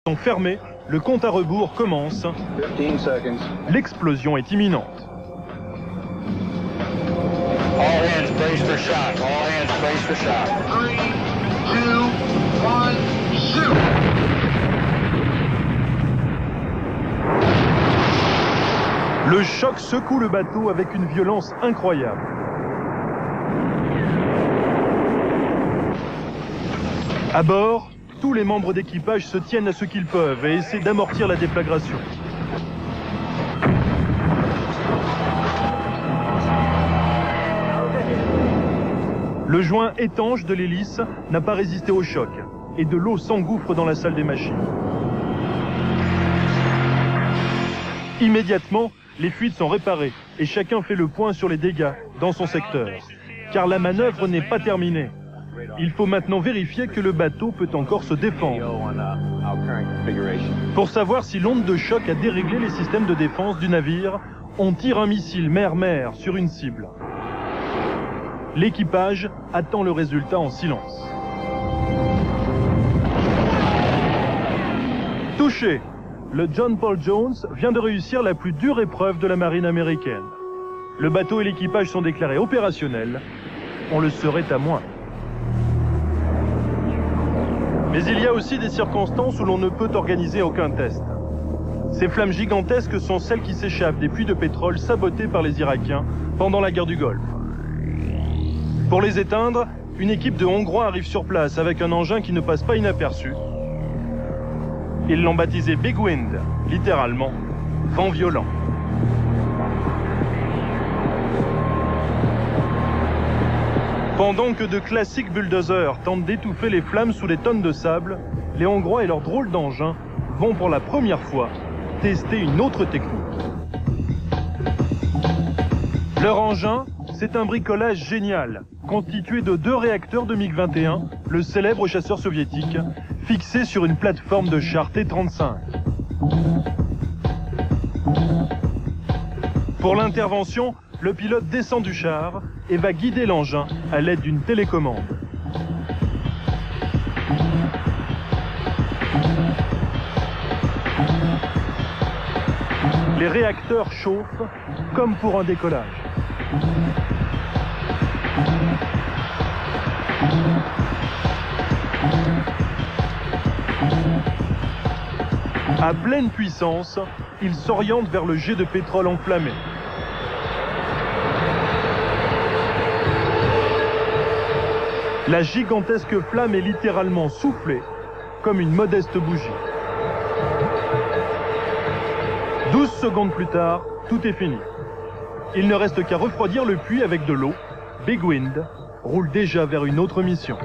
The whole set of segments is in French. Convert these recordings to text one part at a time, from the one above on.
Sont fermés, le compte à rebours commence. L'explosion est imminente. All hands brace for shock. All hands brace for shock. 3, 2, 1, shoot! Le choc secoue le bateau avec une violence incroyable. À bord, tous les membres d'équipage se tiennent à ce qu'ils peuvent et essaient d'amortir la déflagration. Le joint étanche de l'hélice n'a pas résisté au choc et de l'eau s'engouffre dans la salle des machines. Immédiatement, les fuites sont réparées et chacun fait le point sur les dégâts dans son secteur. Car la manœuvre n'est pas terminée. Il faut maintenant vérifier que le bateau peut encore se défendre. Pour savoir si l'onde de choc a déréglé les systèmes de défense du navire, on tire un missile mer-mer sur une cible. L'équipage attend le résultat en silence. Touché! Le John Paul Jones vient de réussir la plus dure épreuve de la marine américaine. Le bateau et l'équipage sont déclarés opérationnels. On le serait à moins. Mais il y a aussi des circonstances où l'on ne peut organiser aucun test. Ces flammes gigantesques sont celles qui s'échappent des puits de pétrole sabotés par les Irakiens pendant la guerre du Golfe. Pour les éteindre, une équipe de Hongrois arrive sur place avec un engin qui ne passe pas inaperçu. Ils l'ont baptisé Big Wind, littéralement, vent violent. Pendant que de classiques bulldozers tentent d'étouffer les flammes sous les tonnes de sable, les Hongrois et leurs drôles d'engins vont pour la première fois tester une autre technique. Leur engin, c'est un bricolage génial, constitué de 2 réacteurs de MiG-21, le célèbre chasseur soviétique, fixé sur une plateforme de char T-35. Pour l'intervention, le pilote descend du char et va guider l'engin à l'aide d'une télécommande. Les réacteurs chauffent comme pour un décollage. À pleine puissance, ils s'orientent vers le jet de pétrole enflammé. La gigantesque flamme est littéralement soufflée, comme une modeste bougie. 12 secondes plus tard, tout est fini. Il ne reste qu'à refroidir le puits avec de l'eau. Big Wind roule déjà vers une autre mission.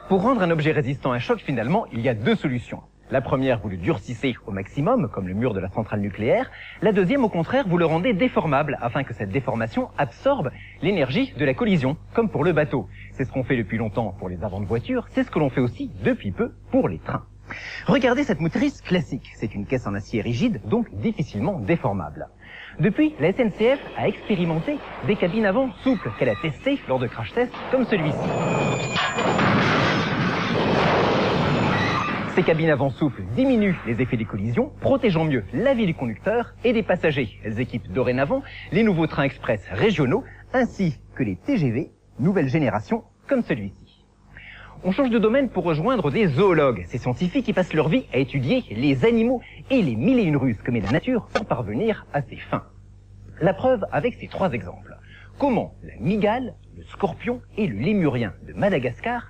Pour rendre un objet résistant à un choc, finalement, il y a 2 solutions. La première, vous le durcissez au maximum, comme le mur de la centrale nucléaire. La deuxième, au contraire, vous le rendez déformable, afin que cette déformation absorbe l'énergie de la collision, comme pour le bateau. C'est ce qu'on fait depuis longtemps pour les avants de voitures, c'est ce que l'on fait aussi depuis peu pour les trains. Regardez cette motrice classique. C'est une caisse en acier rigide, donc difficilement déformable. Depuis, la SNCF a expérimenté des cabines avant souples qu'elle a testées lors de crash tests comme celui-ci. Ces cabines avant souples diminuent les effets des collisions, protégeant mieux la vie du conducteur et des passagers. Elles équipent dorénavant les nouveaux trains express régionaux, ainsi que les TGV nouvelle génération comme celui-ci. On change de domaine pour rejoindre des zoologues, ces scientifiques qui passent leur vie à étudier les animaux et les 1001 ruses que met la nature pour parvenir à ses fins. La preuve avec ces 3 exemples. Comment la mygale, le scorpion et le lémurien de Madagascar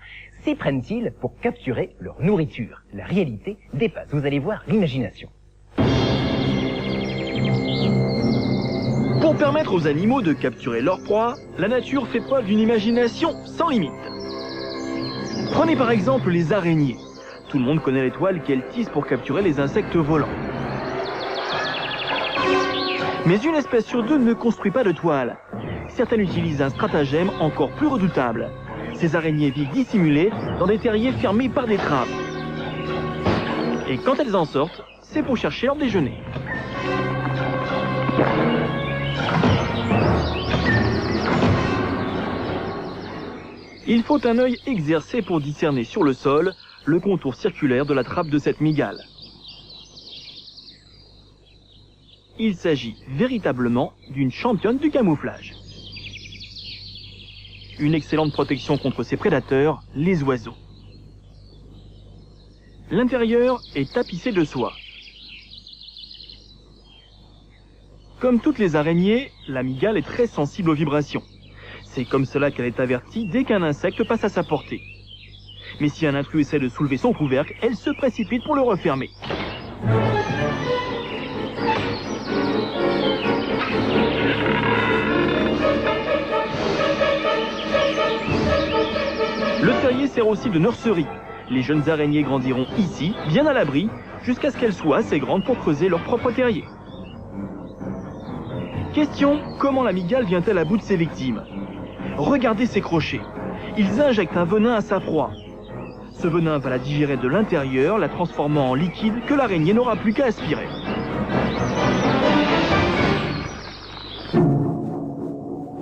s'y prennent-ils pour capturer leur nourriture? La réalité dépasse, vous allez voir, l'imagination. Pour permettre aux animaux de capturer leur proie, la nature fait preuve d'une imagination sans limite. Prenez par exemple les araignées. Tout le monde connaît les toiles qu'elles tissent pour capturer les insectes volants. Mais une espèce sur 2 ne construit pas de toile. Certaines utilisent un stratagème encore plus redoutable. Ces araignées vivent dissimulées dans des terriers fermés par des trappes. Et quand elles en sortent, c'est pour chercher leur déjeuner. Il faut un œil exercé pour discerner sur le sol le contour circulaire de la trappe de cette mygale. Il s'agit véritablement d'une championne du camouflage. Une excellente protection contre ses prédateurs, les oiseaux. L'intérieur est tapissé de soie. Comme toutes les araignées, la mygale est très sensible aux vibrations. C'est comme cela qu'elle est avertie dès qu'un insecte passe à sa portée. Mais si un intrus essaie de soulever son couvercle, elle se précipite pour le refermer. Le terrier sert aussi de nurserie. Les jeunes araignées grandiront ici, bien à l'abri, jusqu'à ce qu'elles soient assez grandes pour creuser leur propre terrier. Question, comment la mygale vient-elle à bout de ses victimes? Regardez ces crochets. Ils injectent un venin à sa proie. Ce venin va la digérer de l'intérieur, la transformant en liquide que l'araignée n'aura plus qu'à aspirer.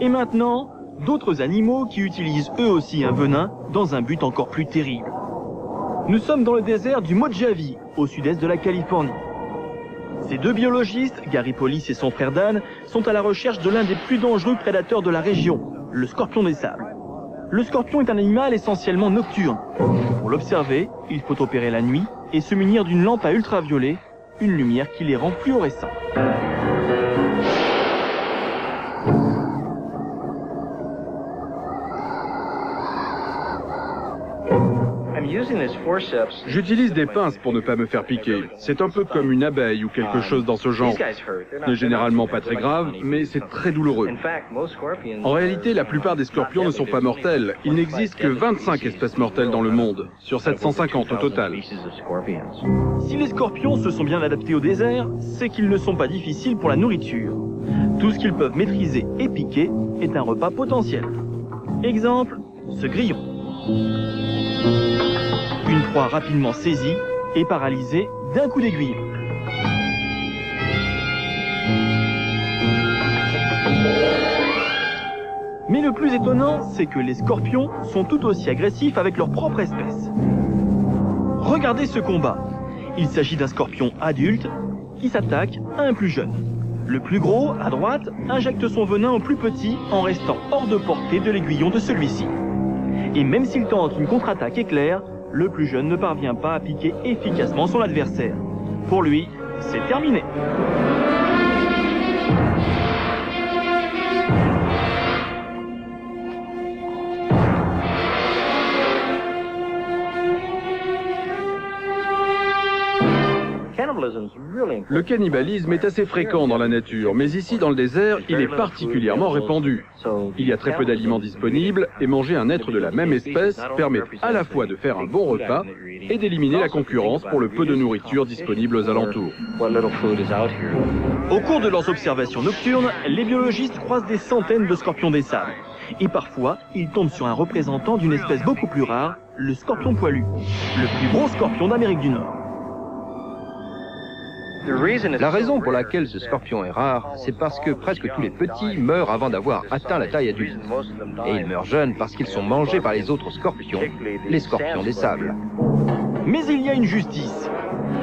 Et maintenant, d'autres animaux qui utilisent eux aussi un venin dans un but encore plus terrible. Nous sommes dans le désert du Mojave, au sud-est de la Californie. Ces deux biologistes, Gary Paulis et son frère Dan, sont à la recherche de l'un des plus dangereux prédateurs de la région, le scorpion des sables. Le scorpion est un animal essentiellement nocturne. Pour l'observer, il faut opérer la nuit et se munir d'une lampe à ultraviolet, une lumière qui les rend fluorescents. J'utilise des pinces pour ne pas me faire piquer. C'est un peu comme une abeille ou quelque chose dans ce genre. Ce n'est généralement pas très grave, mais c'est très douloureux. En réalité, la plupart des scorpions ne sont pas mortels. Il n'existe que 25 espèces mortelles dans le monde, sur 750 au total. Si les scorpions se sont bien adaptés au désert, c'est qu'ils ne sont pas difficiles pour la nourriture. Tout ce qu'ils peuvent maîtriser et piquer est un repas potentiel. Exemple, ce grillon. Une proie rapidement saisie et paralysée d'un coup d'aiguille. Mais le plus étonnant, c'est que les scorpions sont tout aussi agressifs avec leur propre espèce. Regardez ce combat. Il s'agit d'un scorpion adulte qui s'attaque à un plus jeune. Le plus gros, à droite, injecte son venin au plus petit en restant hors de portée de l'aiguillon de celui-ci. Et même s'il tente une contre-attaque éclair, le plus jeune ne parvient pas à piquer efficacement son adversaire. Pour lui, c'est terminé. Le cannibalisme est assez fréquent dans la nature, mais ici dans le désert, il est particulièrement répandu. Il y a très peu d'aliments disponibles et manger un être de la même espèce permet à la fois de faire un bon repas et d'éliminer la concurrence pour le peu de nourriture disponible aux alentours. Au cours de leurs observations nocturnes, les biologistes croisent des centaines de scorpions des sables. Et parfois, ils tombent sur un représentant d'une espèce beaucoup plus rare, le scorpion poilu, le plus gros scorpion d'Amérique du Nord. La raison pour laquelle ce scorpion est rare, c'est parce que presque tous les petits meurent avant d'avoir atteint la taille adulte. Et ils meurent jeunes parce qu'ils sont mangés par les autres scorpions, les scorpions des sables. Mais il y a une justice.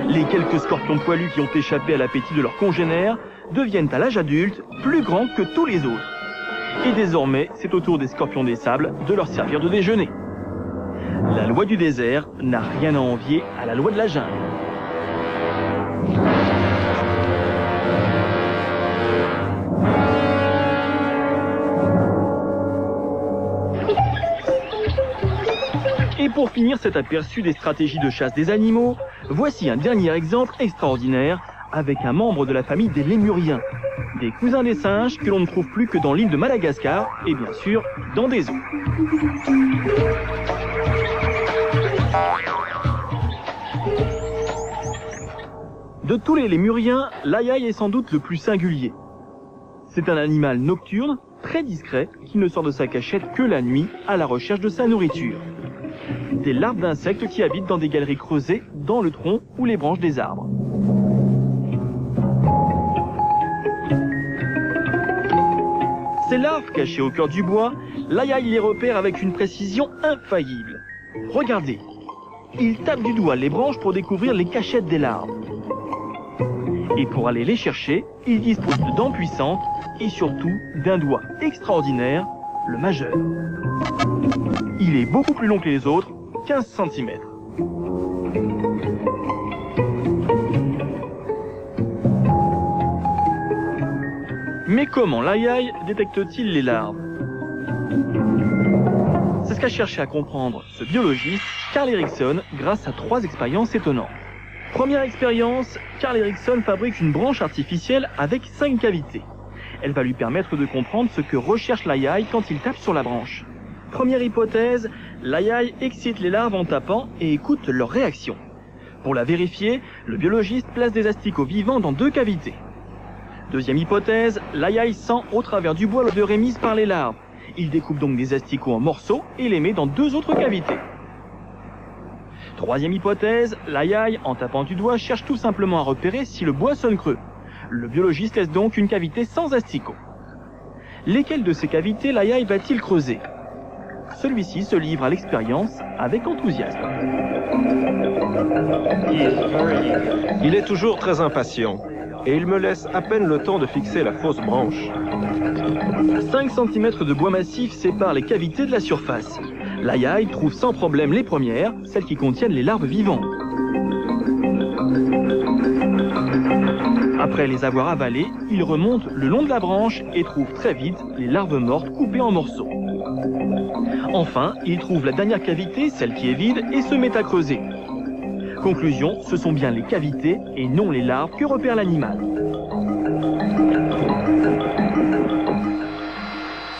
Les quelques scorpions poilus qui ont échappé à l'appétit de leurs congénères deviennent à l'âge adulte plus grands que tous les autres. Et désormais, c'est au tour des scorpions des sables de leur servir de déjeuner. La loi du désert n'a rien à envier à la loi de la jungle. Et pour finir cet aperçu des stratégies de chasse des animaux, voici un dernier exemple extraordinaire avec un membre de la famille des lémuriens, des cousins des singes que l'on ne trouve plus que dans l'île de Madagascar et bien sûr dans des zoos. De tous les lémuriens, l'aïaï est sans doute le plus singulier. C'est un animal nocturne, très discret, qui ne sort de sa cachette que la nuit à la recherche de sa nourriture. Des larves d'insectes qui habitent dans des galeries creusées dans le tronc ou les branches des arbres. Ces larves cachées au cœur du bois, l'aïaï les repère avec une précision infaillible. Regardez, il tape du doigt les branches pour découvrir les cachettes des larves. Et pour aller les chercher, il dispose de dents puissantes et surtout d'un doigt extraordinaire, le majeur. Il est beaucoup plus long que les autres, 15 cm. Mais comment l'aïaï détecte-t-il les larves? C'est ce qu'a cherché à comprendre ce biologiste, Carl Erickson, grâce à 3 expériences étonnantes. Première expérience, Carl Erickson fabrique une branche artificielle avec 5 cavités. Elle va lui permettre de comprendre ce que recherche l'aïaï quand il tape sur la branche. Première hypothèse, l'aïaï excite les larves en tapant et écoute leur réaction. Pour la vérifier, le biologiste place des asticots vivants dans 2 cavités. Deuxième hypothèse, l'aïaï sent au travers du bois l'odeur émise par les larves. Il découpe donc des asticots en morceaux et les met dans 2 autres cavités. Troisième hypothèse, l'aïaï, en tapant du doigt, cherche tout simplement à repérer si le bois sonne creux. Le biologiste laisse donc une cavité sans asticots. Lesquelles de ces cavités l'aïaï va-t-il creuser? Celui-ci se livre à l'expérience avec enthousiasme. Il est toujours très impatient et il me laisse à peine le temps de fixer la fausse branche. 5 cm de bois massif séparent les cavités de la surface. L'aïaï trouve sans problème les premières, celles qui contiennent les larves vivantes. Après les avoir avalées, il remonte le long de la branche et trouve très vite les larves mortes coupées en morceaux. Enfin, il trouve la dernière cavité, celle qui est vide, et se met à creuser. Conclusion, ce sont bien les cavités et non les larves que repère l'animal.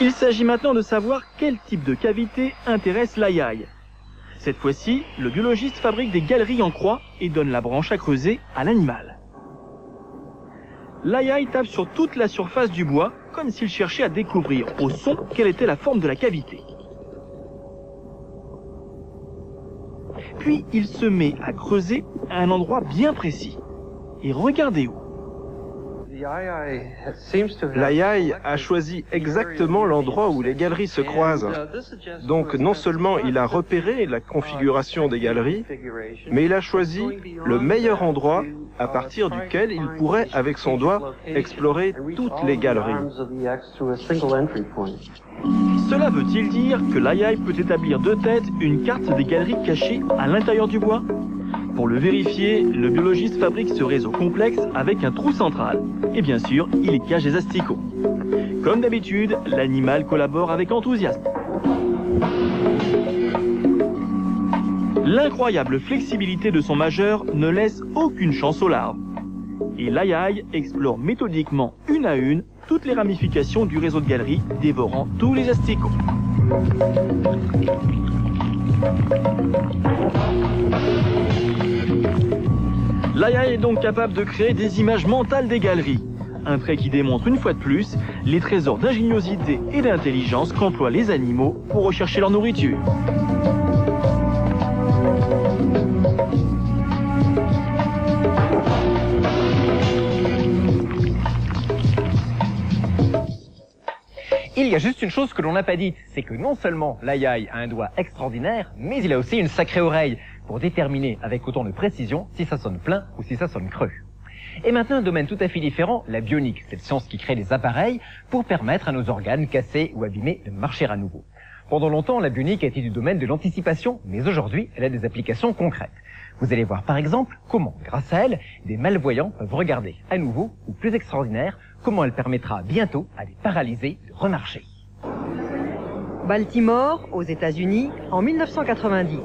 Il s'agit maintenant de savoir quel type de cavité intéresse l'aïaï. Cette fois-ci, le biologiste fabrique des galeries en croix et donne la branche à creuser à l'animal. L'aïaï tape sur toute la surface du bois, comme s'il cherchait à découvrir au son quelle était la forme de la cavité. Puis il se met à creuser à un endroit bien précis. Et regardez où. L'aïaï a choisi exactement l'endroit où les galeries se croisent. Donc non seulement il a repéré la configuration des galeries, mais il a choisi le meilleur endroit à partir duquel il pourrait, avec son doigt, explorer toutes les galeries. Cela veut-il dire que l'aïaï peut établir de tête une carte des galeries cachées à l'intérieur du bois? Pour le vérifier, le biologiste fabrique ce réseau complexe avec un trou central. Et bien sûr, il y cache des asticots. Comme d'habitude, l'animal collabore avec enthousiasme. L'incroyable flexibilité de son majeur ne laisse aucune chance aux larves. Et l'aïaï explore méthodiquement, une à une, toutes les ramifications du réseau de galeries, dévorant tous les asticots. L'aïaï est donc capable de créer des images mentales des galeries. Un trait qui démontre une fois de plus les trésors d'ingéniosité et d'intelligence qu'emploient les animaux pour rechercher leur nourriture. Il y a juste une chose que l'on n'a pas dite, c'est que non seulement l'aïaï a un doigt extraordinaire, mais il a aussi une sacrée oreille pour déterminer avec autant de précision si ça sonne plein ou si ça sonne creux. Et maintenant un domaine tout à fait différent, la bionique, cette science qui crée des appareils pour permettre à nos organes cassés ou abîmés de marcher à nouveau. Pendant longtemps, la bionique a été du domaine de l'anticipation, mais aujourd'hui, elle a des applications concrètes. Vous allez voir par exemple comment, grâce à elle, des malvoyants peuvent regarder à nouveau, ou plus extraordinaire, comment elle permettra bientôt à des paralysés de remarcher. Baltimore, aux États-Unis, en 1990.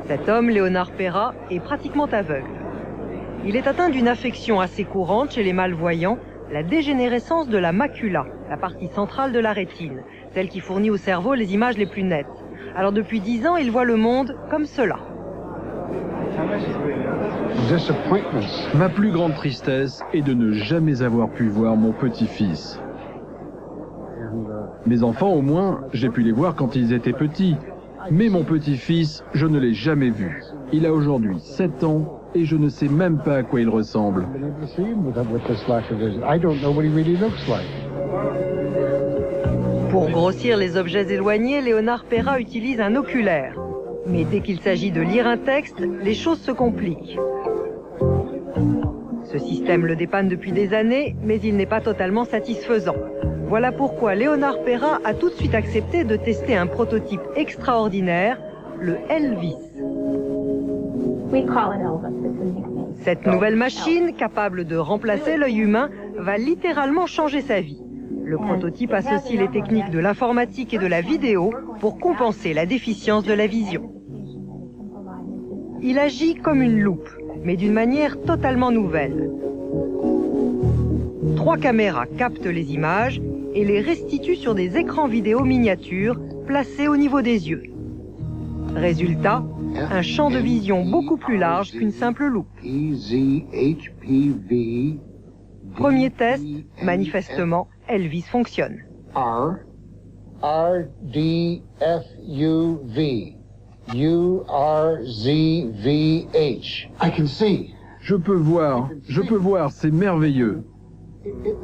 Cet homme, Leonard Perra, est pratiquement aveugle. Il est atteint d'une affection assez courante chez les malvoyants, la dégénérescence de la macula, la partie centrale de la rétine, celle qui fournit au cerveau les images les plus nettes. Alors depuis 10 ans, il voit le monde comme cela. Ma plus grande tristesse est de ne jamais avoir pu voir mon petit-fils. Mes enfants, au moins, j'ai pu les voir quand ils étaient petits. Mais mon petit-fils, je ne l'ai jamais vu. Il a aujourd'hui 7 ans et je ne sais même pas à quoi il ressemble. Pour grossir les objets éloignés, Leonard Perra utilise un oculaire. Mais dès qu'il s'agit de lire un texte, les choses se compliquent. Ce système le dépanne depuis des années, mais il n'est pas totalement satisfaisant. Voilà pourquoi Léonard Perra a tout de suite accepté de tester un prototype extraordinaire, le Elvis. Cette nouvelle machine, capable de remplacer l'œil humain, va littéralement changer sa vie. Le prototype associe les techniques de l'informatique et de la vidéo pour compenser la déficience de la vision. Il agit comme une loupe, mais d'une manière totalement nouvelle. 3 caméras captent les images et les restituent sur des écrans vidéo miniatures placés au niveau des yeux. Résultat, un champ de vision beaucoup plus large qu'une simple loupe. Premier test, manifestement, Elvis fonctionne. R-D-F-U-V. U-R-Z-V-H. I can see. Je peux voir, c'est merveilleux.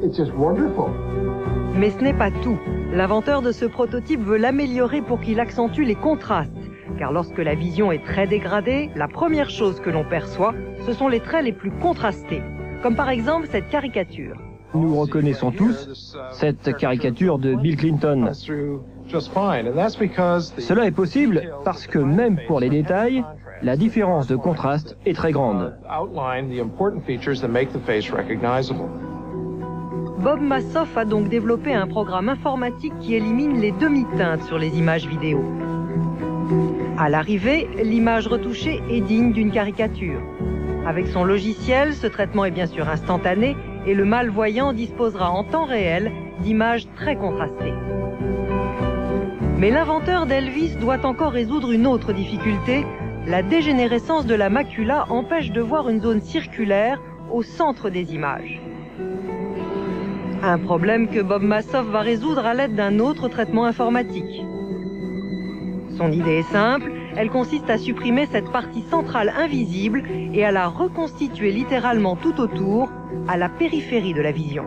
It's just wonderful. Mais ce n'est pas tout. L'inventeur de ce prototype veut l'améliorer pour qu'il accentue les contrastes. Car lorsque la vision est très dégradée, la première chose que l'on perçoit, ce sont les traits les plus contrastés. Comme par exemple cette caricature. Nous reconnaissons tous cette caricature de Bill Clinton. Cela est possible parce que même pour les détails, la différence de contraste est très grande. Bob Massoff a donc développé un programme informatique qui élimine les demi-teintes sur les images vidéo. À l'arrivée, l'image retouchée est digne d'une caricature. Avec son logiciel, ce traitement est bien sûr instantané et le malvoyant disposera en temps réel d'images très contrastées. Mais l'inventeur d'Elvis doit encore résoudre une autre difficulté. La dégénérescence de la macula empêche de voir une zone circulaire au centre des images. Un problème que Bob Massoff va résoudre à l'aide d'un autre traitement informatique. Son idée est simple, elle consiste à supprimer cette partie centrale invisible et à la reconstituer littéralement tout autour, à la périphérie de la vision.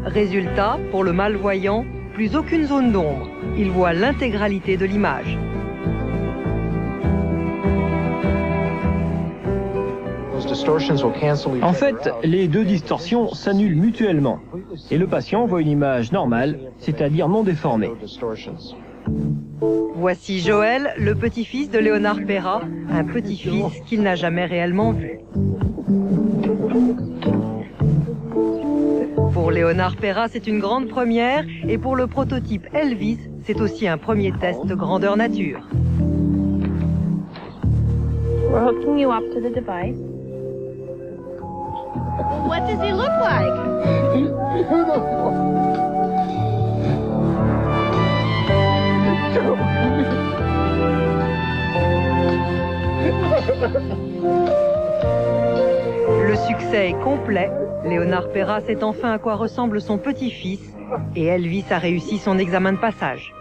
Résultat, pour le malvoyant, plus aucune zone d'ombre. Il voit l'intégralité de l'image. En fait, les deux distorsions s'annulent mutuellement et le patient voit une image normale, c'est-à-dire non déformée. Voici Joël, le petit-fils de Léonard Perra, un petit-fils qu'il n'a jamais réellement vu. Pour Léonard Perra, c'est une grande première, et pour le prototype Elvis, c'est aussi un premier test grandeur nature. We're hooking you up to the device. What does he look like? Le succès est complet. Léonard Perra sait enfin à quoi ressemble son petit-fils et Elvis a réussi son examen de passage.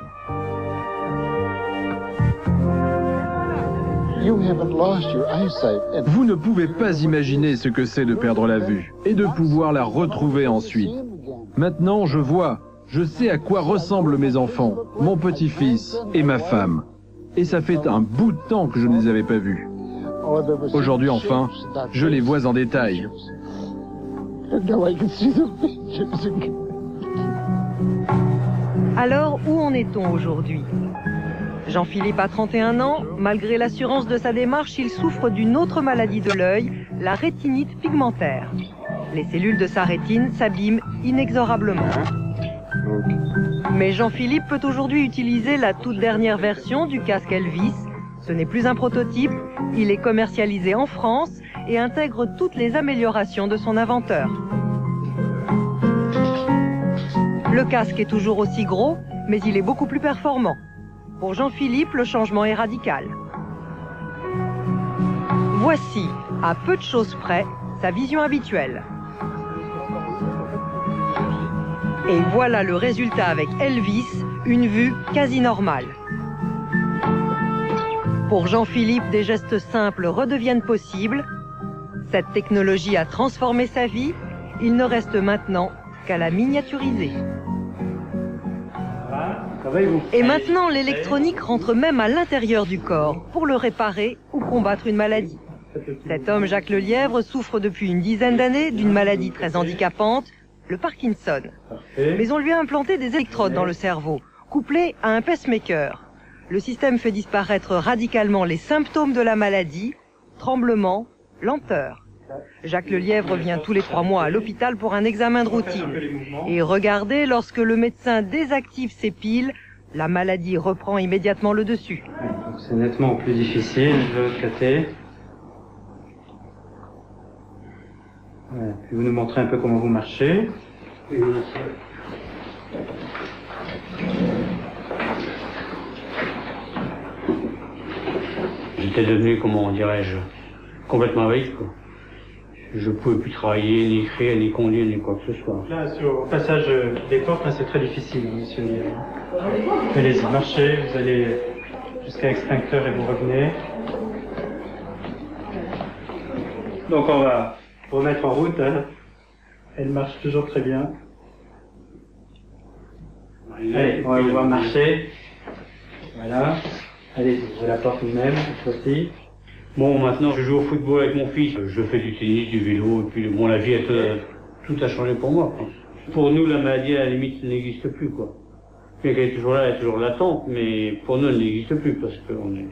Vous ne pouvez pas imaginer ce que c'est de perdre la vue et de pouvoir la retrouver ensuite. Maintenant, je vois, je sais à quoi ressemblent mes enfants, mon petit-fils et ma femme. Et ça fait un bout de temps que je ne les avais pas vus. Aujourd'hui, enfin, je les vois en détail. Alors, où en est-on aujourd'hui? Jean-Philippe a 31 ans. Malgré l'assurance de sa démarche, il souffre d'une autre maladie de l'œil, la rétinite pigmentaire. Les cellules de sa rétine s'abîment inexorablement. Mais Jean-Philippe peut aujourd'hui utiliser la toute dernière version du casque Elvis. Ce n'est plus un prototype, il est commercialisé en France et intègre toutes les améliorations de son inventeur. Le casque est toujours aussi gros, mais il est beaucoup plus performant. Pour Jean-Philippe, le changement est radical. Voici, à peu de choses près, sa vision habituelle. Et voilà le résultat avec Elvis, une vue quasi normale. Pour Jean-Philippe, des gestes simples redeviennent possibles. Cette technologie a transformé sa vie. Il ne reste maintenant qu'à la miniaturiser. Et maintenant, l'électronique rentre même à l'intérieur du corps pour le réparer ou combattre une maladie. Cet homme, Jacques Lelièvre, souffre depuis une dizaine d'années d'une maladie très handicapante, le Parkinson. Mais on lui a implanté des électrodes dans le cerveau, couplées à un pacemaker. Le système fait disparaître radicalement les symptômes de la maladie, tremblements, lenteur. Jacques Lelièvre vient tous les 3 mois à l'hôpital pour un examen de routine. Et regardez, lorsque le médecin désactive ses piles, la maladie reprend immédiatement le dessus. C'est nettement plus difficile de l'autre côté. Voilà. Puis vous nous montrez un peu comment vous marchez. J'étais devenu, comment dirais-je, complètement aveugle, quoi. Je pouvais plus travailler, ni écrire, ni conduire, ni quoi que ce soit. Là, sur le passage des portes, c'est très difficile, monsieur Lelièvre. Allez-y, marchez, vous allez jusqu'à l'extincteur et vous revenez. Donc on va remettre en route, hein. Elle marche toujours très bien. Allez, on va vous voir marcher. Voilà. Allez, ouvrez la porte vous-même, cette fois-ci. Bon, maintenant, je joue au football avec mon fils. Je fais du tennis, du vélo, et puis bon, la vie, tout a changé pour moi, quoi. Pour nous, la maladie, à la limite, n'existe plus, quoi. Bien qu'elle est toujours là, elle est toujours latente, mais pour nous, elle n'existe plus, parce qu'on est...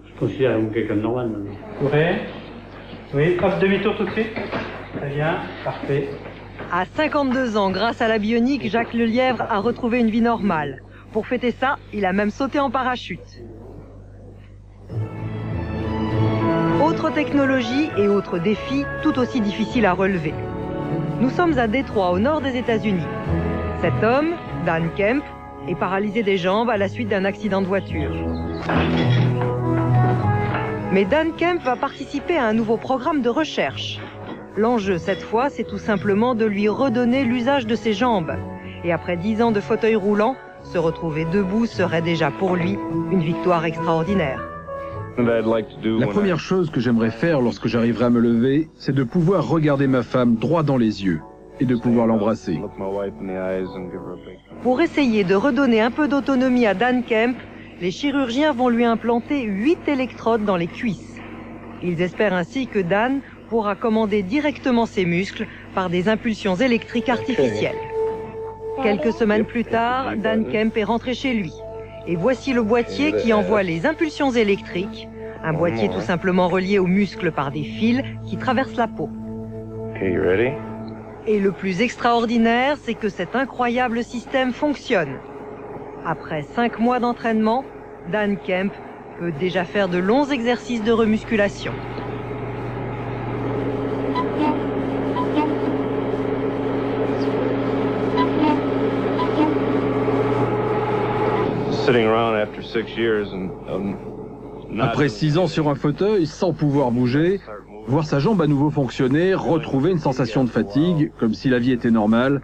Je considère comme quelqu'un de normal, maintenant. Courez. Oui, hop, demi-tour tout de suite. Très bien, parfait. À 52 ans, grâce à la bionique, Jacques Lelièvre a retrouvé une vie normale. Pour fêter ça, il a même sauté en parachute. Autre technologie et autres défis tout aussi difficiles à relever. Nous sommes à Détroit, au nord des États-Unis. Cet homme, Dan Kemp, est paralysé des jambes à la suite d'un accident de voiture. Mais Dan Kemp va participer à un nouveau programme de recherche. L'enjeu, cette fois, c'est tout simplement de lui redonner l'usage de ses jambes. Et après 10 ans de fauteuil roulant, se retrouver debout serait déjà pour lui une victoire extraordinaire. La première chose que j'aimerais faire lorsque j'arriverai à me lever, c'est de pouvoir regarder ma femme droit dans les yeux et de pouvoir l'embrasser. Pour essayer de redonner un peu d'autonomie à Dan Kemp, les chirurgiens vont lui implanter 8 électrodes dans les cuisses. Ils espèrent ainsi que Dan pourra commander directement ses muscles par des impulsions électriques artificielles. Quelques semaines plus tard, Dan Kemp est rentré chez lui. Et voici le boîtier qui envoie les impulsions électriques, un boîtier tout simplement relié aux muscles par des fils qui traversent la peau. Et le plus extraordinaire, c'est que cet incroyable système fonctionne. Après 5 mois d'entraînement, Dan Kemp peut déjà faire de longs exercices de remusculation. Après 6 ans sur un fauteuil, sans pouvoir bouger, voir sa jambe à nouveau fonctionner, retrouver une sensation de fatigue, comme si la vie était normale,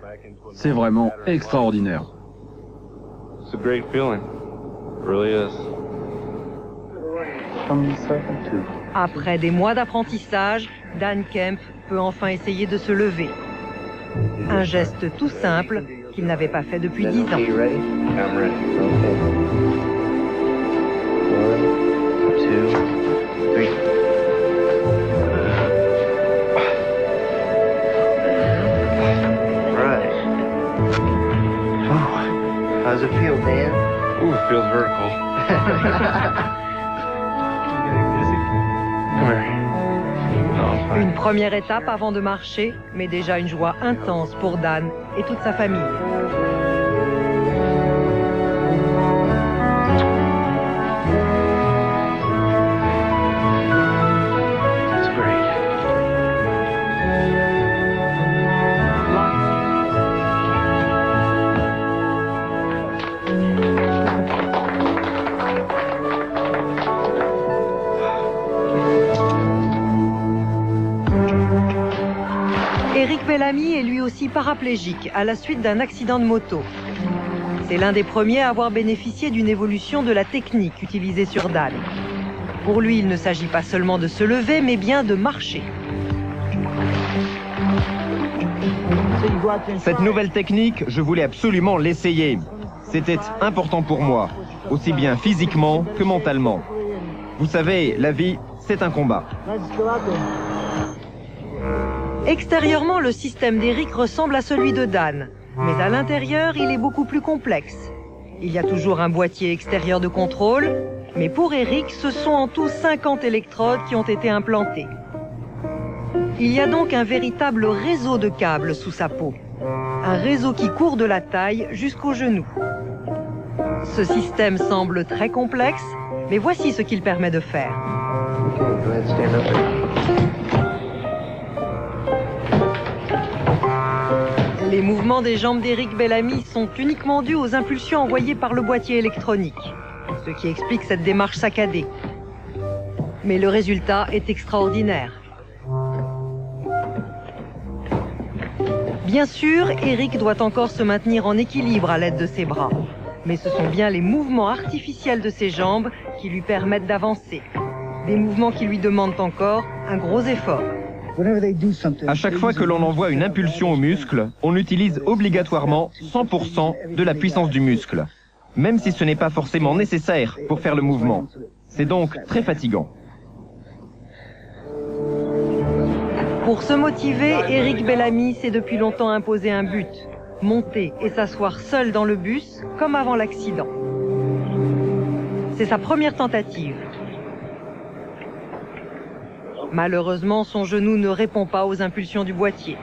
c'est vraiment extraordinaire. Après des mois d'apprentissage, Dan Kemp peut enfin essayer de se lever. Un geste tout simple qu'il n'avait pas fait depuis 10 ans. How's it feel, Dan? Ooh, it feels vertical. Come here. Une première étape avant de marcher, mais déjà une joie intense pour Dan et toute sa famille. Eric Bellamy est lui aussi paraplégique à la suite d'un accident de moto. C'est l'un des premiers à avoir bénéficié d'une évolution de la technique utilisée sur Dan. Pour lui, il ne s'agit pas seulement de se lever, mais bien de marcher. Cette nouvelle technique, je voulais absolument l'essayer. C'était important pour moi, aussi bien physiquement que mentalement. Vous savez, la vie, c'est un combat. Extérieurement, le système d'Eric ressemble à celui de Dan, mais à l'intérieur, il est beaucoup plus complexe. Il y a toujours un boîtier extérieur de contrôle, mais pour Eric, ce sont en tout 50 électrodes qui ont été implantées. Il y a donc un véritable réseau de câbles sous sa peau. Un réseau qui court de la taille jusqu'au genou. Ce système semble très complexe, mais voici ce qu'il permet de faire. Les mouvements des jambes d'Eric Bellamy sont uniquement dus aux impulsions envoyées par le boîtier électronique, ce qui explique cette démarche saccadée. Mais le résultat est extraordinaire. Bien sûr, Eric doit encore se maintenir en équilibre à l'aide de ses bras. Mais ce sont bien les mouvements artificiels de ses jambes qui lui permettent d'avancer. Des mouvements qui lui demandent encore un gros effort. À chaque fois que l'on envoie une impulsion au muscle, on utilise obligatoirement 100% de la puissance du muscle, même si ce n'est pas forcément nécessaire pour faire le mouvement. C'est donc très fatigant. Pour se motiver, Eric Bellamy s'est depuis longtemps imposé un but, monter et s'asseoir seul dans le bus, comme avant l'accident. C'est sa première tentative. Malheureusement, son genou ne répond pas aux impulsions du boîtier.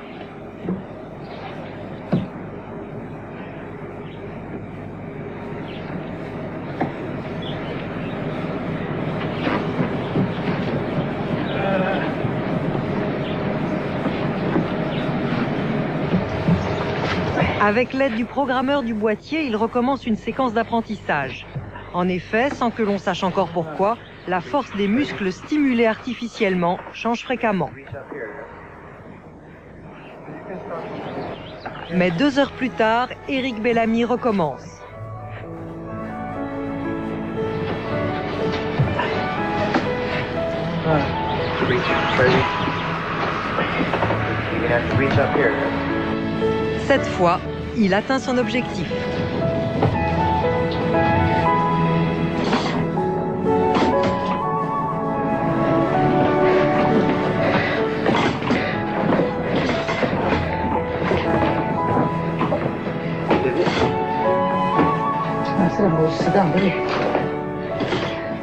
Avec l'aide du programmeur du boîtier, il recommence une séquence d'apprentissage. En effet, sans que l'on sache encore pourquoi, la force des muscles stimulés artificiellement change fréquemment. Mais 2 heures plus tard, Eric Bellamy recommence. Cette fois, il atteint son objectif.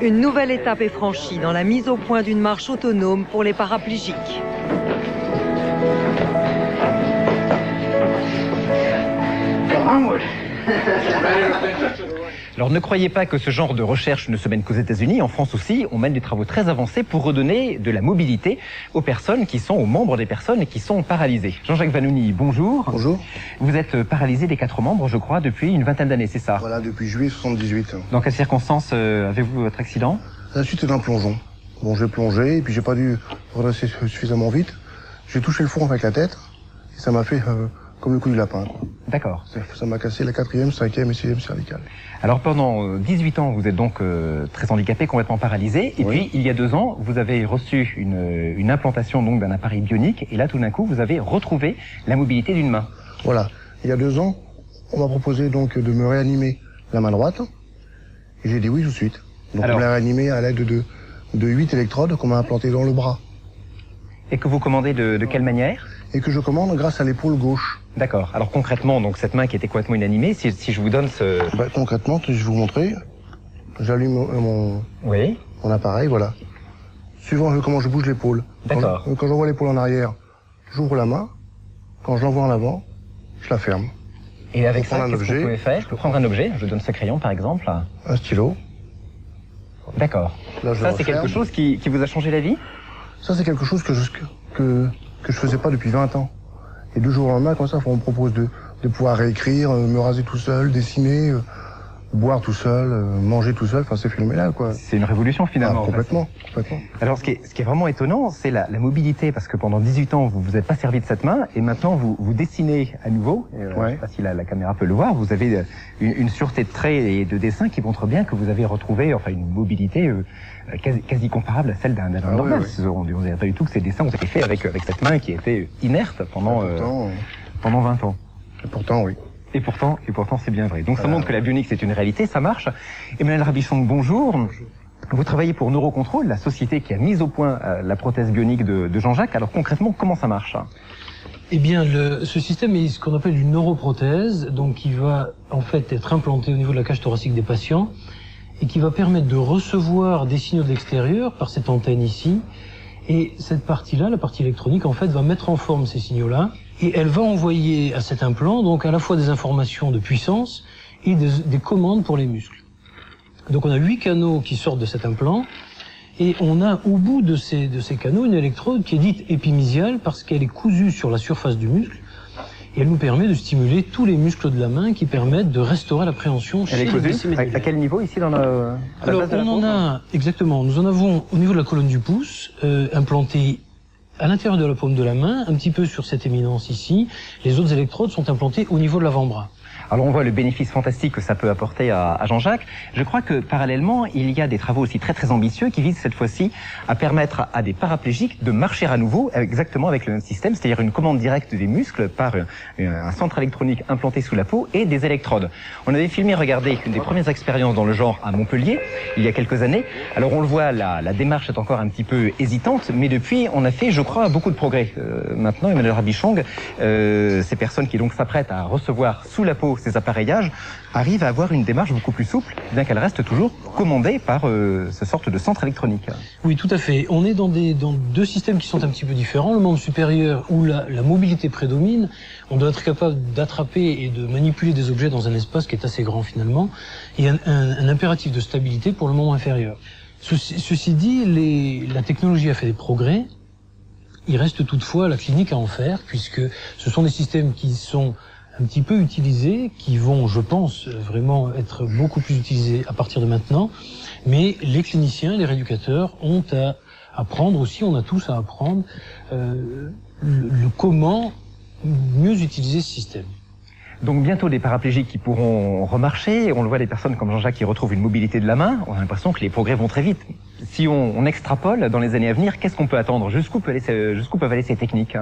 Une nouvelle étape est franchie dans la mise au point d'une marche autonome pour les paraplégiques. Alors ne croyez pas que ce genre de recherche ne se mène qu'aux États-Unis. En France aussi, on mène des travaux très avancés pour redonner de la mobilité aux personnes qui sont, aux membres des personnes qui sont paralysées. Jean-Jacques Vanouni, bonjour. Bonjour. Vous êtes paralysé des 4 membres, je crois, depuis une vingtaine d'années, c'est ça? Voilà, depuis juillet 78. Dans quelles circonstances avez-vous votre accident? À la suite d'un plongeon. Bon, j'ai plongé et puis j'ai pas dû redresser suffisamment vite. J'ai touché le fond avec la tête et ça m'a fait comme le coup du lapin. D'accord. Ça m'a cassé la 4e, 5e et 6e cervicale. Alors pendant 18 ans, vous êtes donc très handicapé, complètement paralysé. Et puis il y a 2 ans, vous avez reçu une implantation donc d'un appareil bionique. Et là, tout d'un coup, vous avez retrouvé la mobilité d'une main. Voilà. Il y a 2 ans, on m'a proposé donc de me réanimer la main droite. Et j'ai dit oui tout de suite. Donc on l'a réanimé à l'aide de 8 électrodes qu'on m'a implantées dans le bras. Et que vous commandez de quelle manière? Et que je commande grâce à l'épaule gauche. D'accord. Alors concrètement, donc cette main qui était complètement inanimée, si je vous donne ce... Concrètement, je vais vous montrer. J'allume mon appareil, voilà. Suivant comment je bouge l'épaule. D'accord. Quand j'envoie l'épaule en arrière, j'ouvre la main. Quand je l'envoie en avant, je la ferme. Et avec ça, qu'est-ce que vous pouvez faire? Je peux prendre un objet, je donne ce crayon par exemple. Un stylo. D'accord. Ça, c'est quelque chose qui vous a changé la vie? Ça, c'est quelque chose que je faisais pas depuis 20 ans. Et du jour au lendemain, comme ça, on me propose de pouvoir réécrire, me raser tout seul, dessiner, boire tout seul, manger tout seul, enfin c'est phénoménal quoi. C'est une révolution finalement. Complètement. Alors ce qui est vraiment étonnant, c'est la mobilité, parce que pendant 18 ans, vous vous êtes pas servi de cette main, et maintenant vous dessinez à nouveau, je sais pas si la caméra peut le voir, vous avez une sûreté de traits et de dessin qui montre bien que vous avez retrouvé une mobilité quasi comparable à celle d'un homme normal. On dirait pas du tout que ces dessins ont été faits avec cette main qui était inerte pendant 20 ans. Et pourtant, oui. Et pourtant, c'est bien vrai. Donc ça montre que la bionique, c'est une réalité, ça marche. Emmanuel Rabichong, bonjour. Vous travaillez pour Neurocontrol, la société qui a mis au point la prothèse bionique de Jean-Jacques. Alors concrètement, comment ça marche? Eh bien, ce système est ce qu'on appelle une neuroprothèse, donc qui va en fait être implantée au niveau de la cage thoracique des patients et qui va permettre de recevoir des signaux de l'extérieur par cette antenne ici. Et cette partie-là, la partie électronique, en fait, va mettre en forme ces signaux-là et elle va envoyer à cet implant donc à la fois des informations de puissance et des commandes pour les muscles. Donc on a 8 canaux qui sortent de cet implant. Et on a au bout de ces canaux une électrode qui est dite épimysiale parce qu'elle est cousue sur la surface du muscle et elle nous permet de stimuler tous les muscles de la main qui permettent de restaurer l'appréhension chez les décimédulaires. À quel niveau ici dans la Alors base de la on en paume a exactement, nous en avons au niveau de la colonne du pouce implanté à l'intérieur de la paume de la main, un petit peu sur cette éminence ici. Les autres électrodes sont implantées au niveau de l'avant-bras. Alors on voit le bénéfice fantastique que ça peut apporter à Jean-Jacques. Je crois que parallèlement, il y a des travaux aussi très très ambitieux qui visent cette fois-ci à permettre à des paraplégiques de marcher à nouveau exactement avec le même système, c'est-à-dire une commande directe des muscles par un centre électronique implanté sous la peau et des électrodes. On avait filmé, regardez, une des premières expériences dans le genre à Montpellier, il y a quelques années. Alors on le voit, la démarche est encore un petit peu hésitante, mais depuis on a fait, je crois, beaucoup de progrès. Maintenant, Emmanuel Rabichong, ces personnes qui donc s'apprêtent à recevoir sous la peau ces appareillages arrivent à avoir une démarche beaucoup plus souple, bien qu'elle reste toujours commandée par ce sorte de centre électronique. Oui, tout à fait. On est dans deux systèmes qui sont un petit peu différents. Le membre supérieur, où la mobilité prédomine, on doit être capable d'attraper et de manipuler des objets dans un espace qui est assez grand finalement, et un impératif de stabilité pour le membre inférieur. Ceci dit, la technologie a fait des progrès. Il reste toutefois la clinique à en faire, puisque ce sont des systèmes qui sont un petit peu utilisés, qui vont, je pense, vraiment être beaucoup plus utilisés à partir de maintenant. Mais les cliniciens, les rééducateurs ont à apprendre aussi, on a tous à apprendre le comment mieux utiliser ce système. Donc bientôt des paraplégiques qui pourront remarcher, on le voit, des personnes comme Jean-Jacques qui retrouvent une mobilité de la main, on a l'impression que les progrès vont très vite. Si on extrapole dans les années à venir, qu'est-ce qu'on peut attendre? Jusqu'où peuvent aller ces techniques?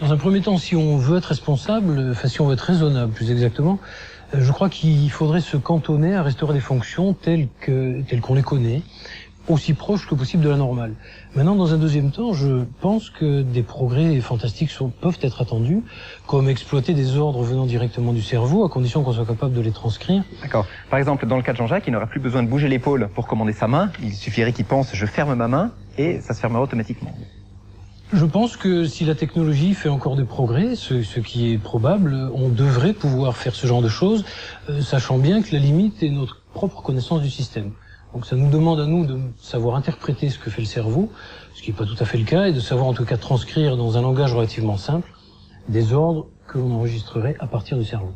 Dans un premier temps, si on veut être responsable, enfin si on veut être raisonnable plus exactement, je crois qu'il faudrait se cantonner à restaurer des fonctions telles qu'on les connaît, aussi proches que possible de la normale. Maintenant, dans un deuxième temps, je pense que des progrès fantastiques peuvent être attendus, comme exploiter des ordres venant directement du cerveau, à condition qu'on soit capable de les transcrire. D'accord. Par exemple, dans le cas de Jean-Jacques, il n'aura plus besoin de bouger l'épaule pour commander sa main. Il suffirait qu'il pense « je ferme ma main » et ça se fermera automatiquement. Je pense que si la technologie fait encore des progrès, ce qui est probable, on devrait pouvoir faire ce genre de choses, sachant bien que la limite est notre propre connaissance du système. Donc ça nous demande à nous de savoir interpréter ce que fait le cerveau, ce qui n'est pas tout à fait le cas, et de savoir en tout cas transcrire dans un langage relativement simple des ordres que l'on enregistrerait à partir du cerveau.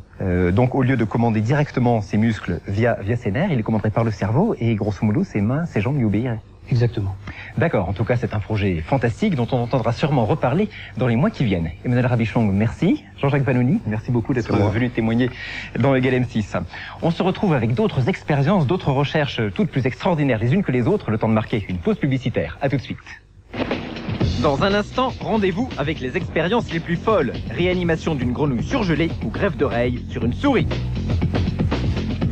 Donc au lieu de commander directement ses muscles via ses nerfs, il les commanderait par le cerveau et grosso modo ses mains, ses jambes lui obéiraient. Exactement. D'accord, en tout cas c'est un projet fantastique dont on entendra sûrement reparler dans les mois qui viennent. Emmanuel Rabichong, merci. Jean-Jacques Vannoni, merci beaucoup d'être venu témoigner dans Égal M6. On se retrouve avec d'autres expériences, d'autres recherches toutes plus extraordinaires les unes que les autres, le temps de marquer une pause publicitaire. À tout de suite. Dans un instant, rendez-vous avec les expériences les plus folles. Réanimation d'une grenouille surgelée ou greffe d'oreille sur une souris.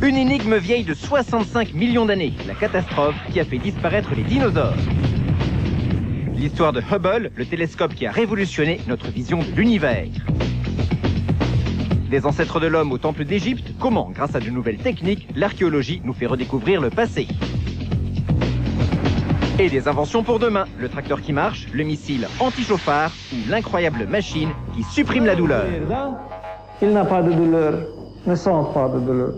Une énigme vieille de 65 millions d'années, la catastrophe qui a fait disparaître les dinosaures. L'histoire de Hubble, le télescope qui a révolutionné notre vision de l'univers. Des ancêtres de l'homme au temple d'Égypte, comment, grâce à de nouvelles techniques, l'archéologie nous fait redécouvrir le passé. Et des inventions pour demain, le tracteur qui marche, le missile anti-chauffard ou l'incroyable machine qui supprime la douleur. Il n'a pas de douleur, ne sent pas de douleur.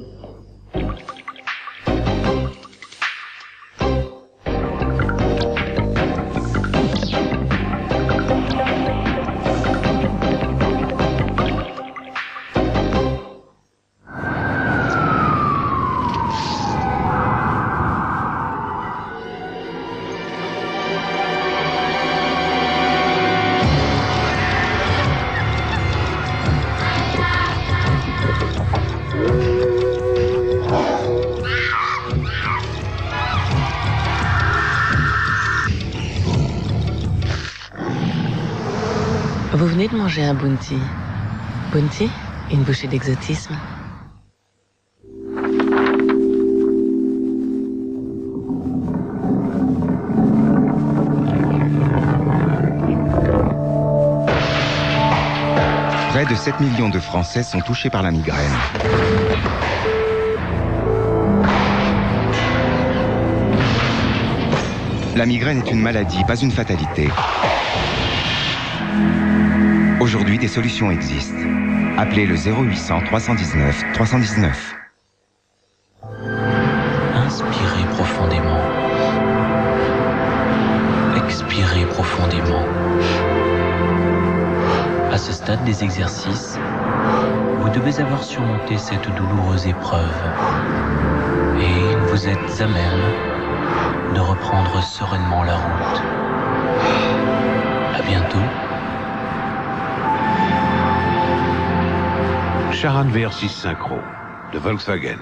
Vous venez de manger un bounty. Bounty, Une bouchée d'exotisme. Près de 7 millions de Français sont touchés par la migraine. La migraine est une maladie, pas une fatalité. Aujourd'hui, des solutions existent. Appelez le 0800 319 319. Inspirez profondément. Expirez profondément. À ce stade des exercices, vous devez avoir surmonté cette douloureuse épreuve. Et vous êtes à même de reprendre sereinement la route. À bientôt. Charan VR6 Synchro de Volkswagen.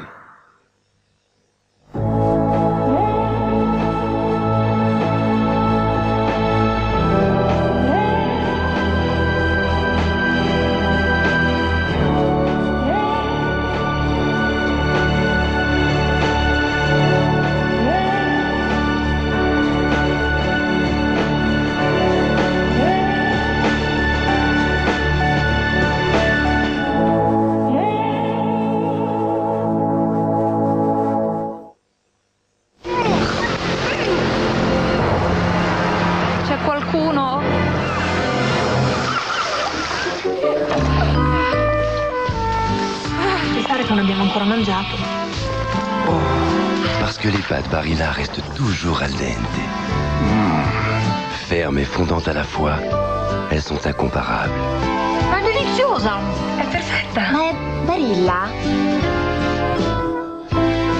Parce que les pâtes Barilla restent toujours al dente. Fermes et fondantes à la fois, elles sont incomparables. Ma deliziosa! È perfetta! Ma è Barilla?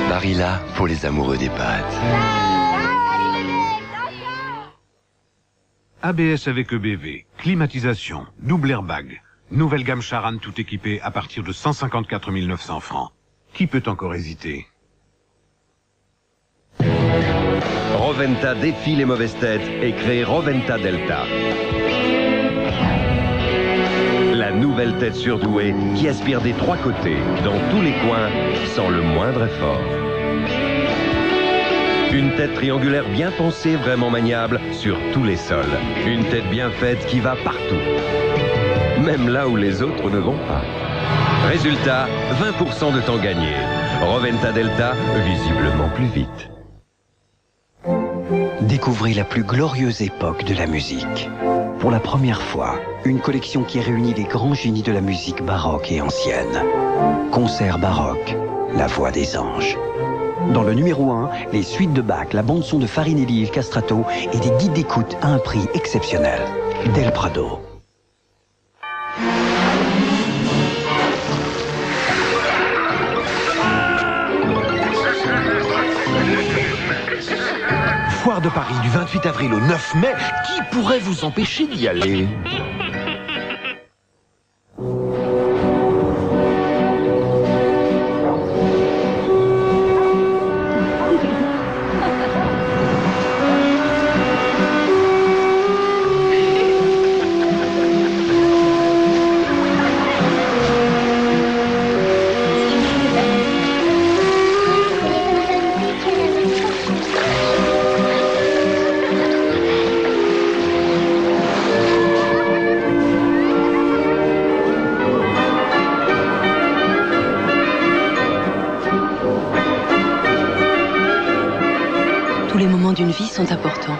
Barilla pour les amoureux des pâtes. ABS avec EBV, climatisation, double airbag. Nouvelle gamme Charan tout équipée à partir de 154 900 francs. Qui peut encore hésiter? Roventa défie les mauvaises têtes et crée Roventa Delta. La nouvelle tête surdouée qui aspire des trois côtés, dans tous les coins, sans le moindre effort. Une tête triangulaire bien pensée, vraiment maniable, sur tous les sols. Une tête bien faite qui va partout. Même là où les autres ne vont pas. Résultat, 20% de temps gagné. Roventa Delta, visiblement plus vite. Découvrez la plus glorieuse époque de la musique. Pour la première fois, une collection qui réunit les grands génies de la musique baroque et ancienne. Concert baroque, la voix des anges. Dans le numéro 1, les suites de Bach, la bande-son de Farinelli et Il Castrato et des guides d'écoute à un prix exceptionnel. Del Prado. Foire de Paris du 28 avril au 9 mai, qui pourrait vous empêcher d'y aller? D'une vie sont importants.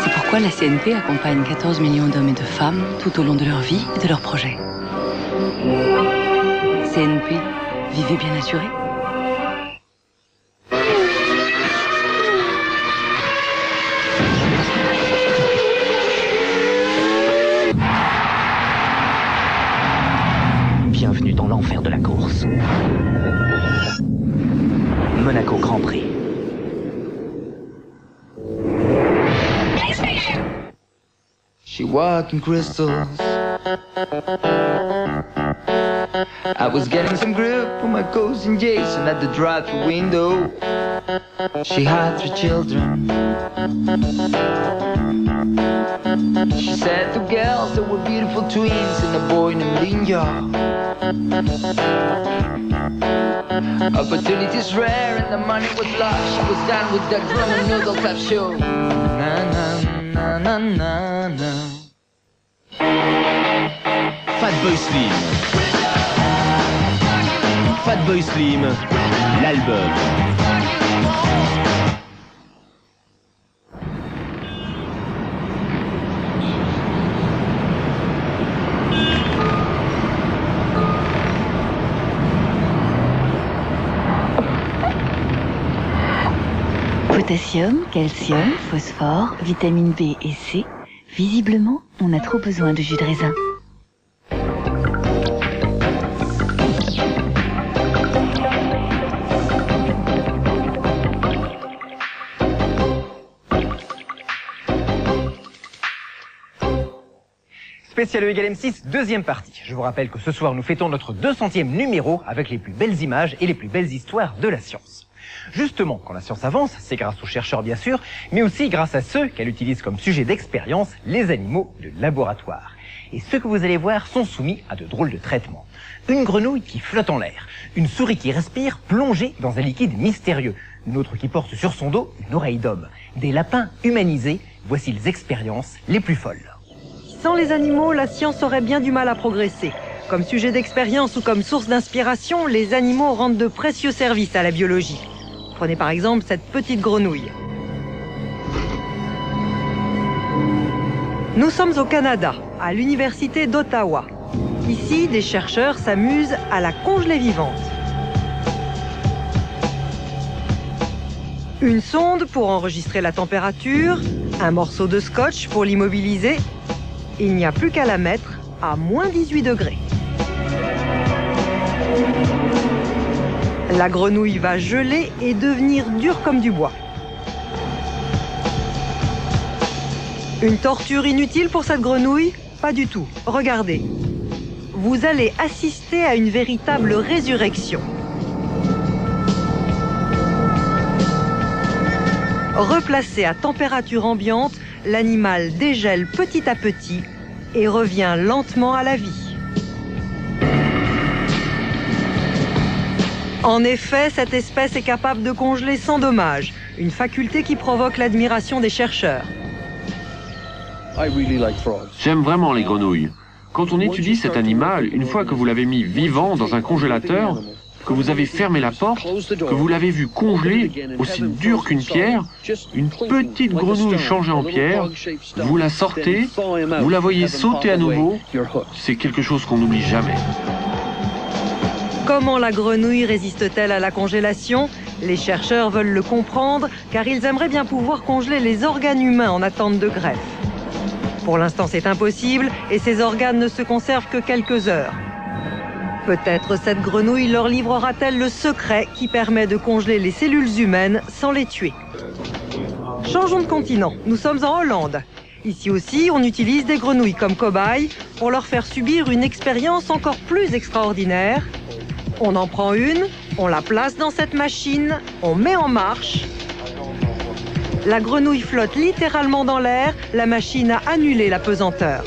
C'est pourquoi la CNP accompagne 14 millions d'hommes et de femmes tout au long de leur vie et de leurs projets. CNP, vivez bien assuré. Bienvenue dans l'enfer de la course. Monaco Grand Prix. She walking crystals. I was getting some grip on my cousin Jason at the drive-thru window. She had 3 children. She said 2 girls that were beautiful twins and a boy named Linja. Opportunities rare and the money was lost. She was done with that drum and noodle clap show. Na na na na na. Fatboy Slim. Fatboy Slim, l'album. Potassium, calcium, phosphore, vitamine B et C. Visiblement, on a trop besoin de jus de raisin. Spécial E égale M6, deuxième partie. Je vous rappelle que ce soir, nous fêtons notre 200e numéro avec les plus belles images et les plus belles histoires de la science. Justement, quand la science avance, c'est grâce aux chercheurs bien sûr, mais aussi grâce à ceux qu'elle utilise comme sujet d'expérience, les animaux de laboratoire. Et ceux que vous allez voir sont soumis à de drôles de traitements. Une grenouille qui flotte en l'air, une souris qui respire plongée dans un liquide mystérieux, une autre qui porte sur son dos une oreille d'homme, des lapins humanisés, voici les expériences les plus folles. Sans les animaux, la science aurait bien du mal à progresser. Comme sujet d'expérience ou comme source d'inspiration, les animaux rendent de précieux services à la biologie. Prenez par exemple cette petite grenouille. Nous sommes au Canada, à l'université d'Ottawa. Ici, des chercheurs s'amusent à la congeler vivante. Une sonde pour enregistrer la température, un morceau de scotch pour l'immobiliser. Il n'y a plus qu'à la mettre à moins 18 degrés. La grenouille va geler et devenir dure comme du bois. Une torture inutile pour cette grenouille? Pas du tout. Regardez. Vous allez assister à une véritable résurrection. Replacé à température ambiante, l'animal dégèle petit à petit et revient lentement à la vie. En effet, cette espèce est capable de congeler sans dommage, une faculté qui provoque l'admiration des chercheurs. J'aime vraiment les grenouilles. Quand on étudie cet animal, une fois que vous l'avez mis vivant dans un congélateur, que vous avez fermé la porte, que vous l'avez vu congeler, aussi dur qu'une pierre, une petite grenouille changée en pierre, vous la sortez, vous la voyez sauter à nouveau, c'est quelque chose qu'on n'oublie jamais. Comment la grenouille résiste-t-elle à la congélation? Les chercheurs veulent le comprendre, car ils aimeraient bien pouvoir congeler les organes humains en attente de greffe. Pour l'instant, c'est impossible, et ces organes ne se conservent que quelques heures. Peut-être cette grenouille leur livrera-t-elle le secret qui permet de congeler les cellules humaines sans les tuer. Changeons de continent, nous sommes en Hollande. Ici aussi, on utilise des grenouilles comme cobayes pour leur faire subir une expérience encore plus extraordinaire. On en prend une, on la place dans cette machine, on met en marche. La grenouille flotte littéralement dans l'air, la machine a annulé la pesanteur.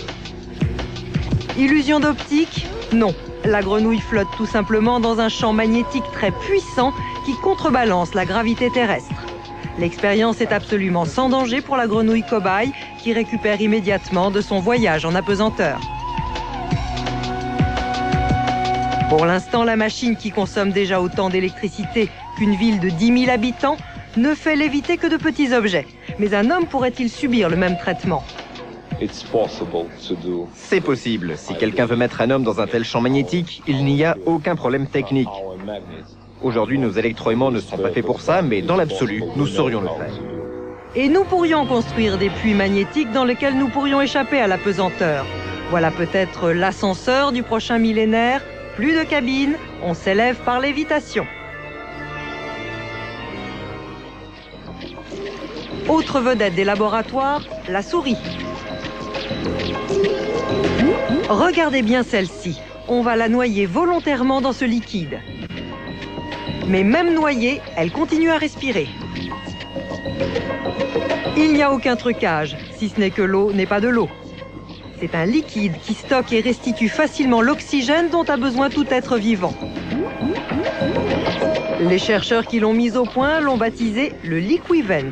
Illusion d'optique? Non. La grenouille flotte tout simplement dans un champ magnétique très puissant qui contrebalance la gravité terrestre. L'expérience est absolument sans danger pour la grenouille cobaye qui récupère immédiatement de son voyage en apesanteur. Pour l'instant, la machine qui consomme déjà autant d'électricité qu'une ville de 10 000 habitants ne fait léviter que de petits objets. Mais un homme pourrait-il subir le même traitement ? C'est possible. Si quelqu'un veut mettre un homme dans un tel champ magnétique, il n'y a aucun problème technique. Aujourd'hui, nos électroaimants ne sont pas faits pour ça, mais dans l'absolu, nous saurions le faire. Et nous pourrions construire des puits magnétiques dans lesquels nous pourrions échapper à la pesanteur. Voilà peut-être l'ascenseur du prochain millénaire. Plus de cabine, on s'élève par lévitation. Autre vedette des laboratoires, la souris. Regardez bien celle-ci. On va la noyer volontairement dans ce liquide. Mais même noyée, elle continue à respirer. Il n'y a aucun trucage, si ce n'est que l'eau n'est pas de l'eau. C'est un liquide qui stocke et restitue facilement l'oxygène dont a besoin tout être vivant. Les chercheurs qui l'ont mis au point l'ont baptisé le Liquivent.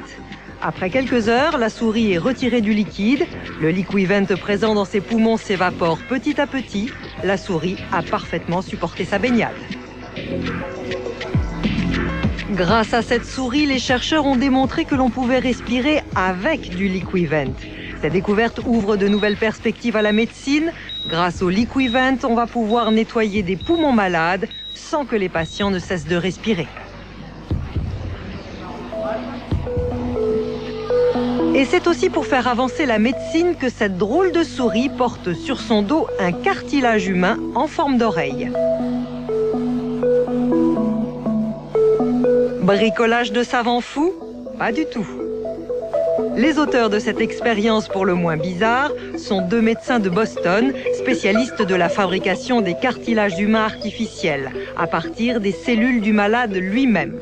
Après quelques heures, la souris est retirée du liquide. Le Liquivent présent dans ses poumons s'évapore petit à petit. La souris a parfaitement supporté sa baignade. Grâce à cette souris, les chercheurs ont démontré que l'on pouvait respirer avec du Liquivent. Cette découverte ouvre de nouvelles perspectives à la médecine. Grâce au Liquivent, on va pouvoir nettoyer des poumons malades sans que les patients ne cessent de respirer. Et c'est aussi pour faire avancer la médecine que cette drôle de souris porte sur son dos un cartilage humain en forme d'oreille. Bricolage de savants fous? Pas du tout. Les auteurs de cette expérience pour le moins bizarre sont deux médecins de Boston, spécialistes de la fabrication des cartilages humains artificiels, à partir des cellules du malade lui-même.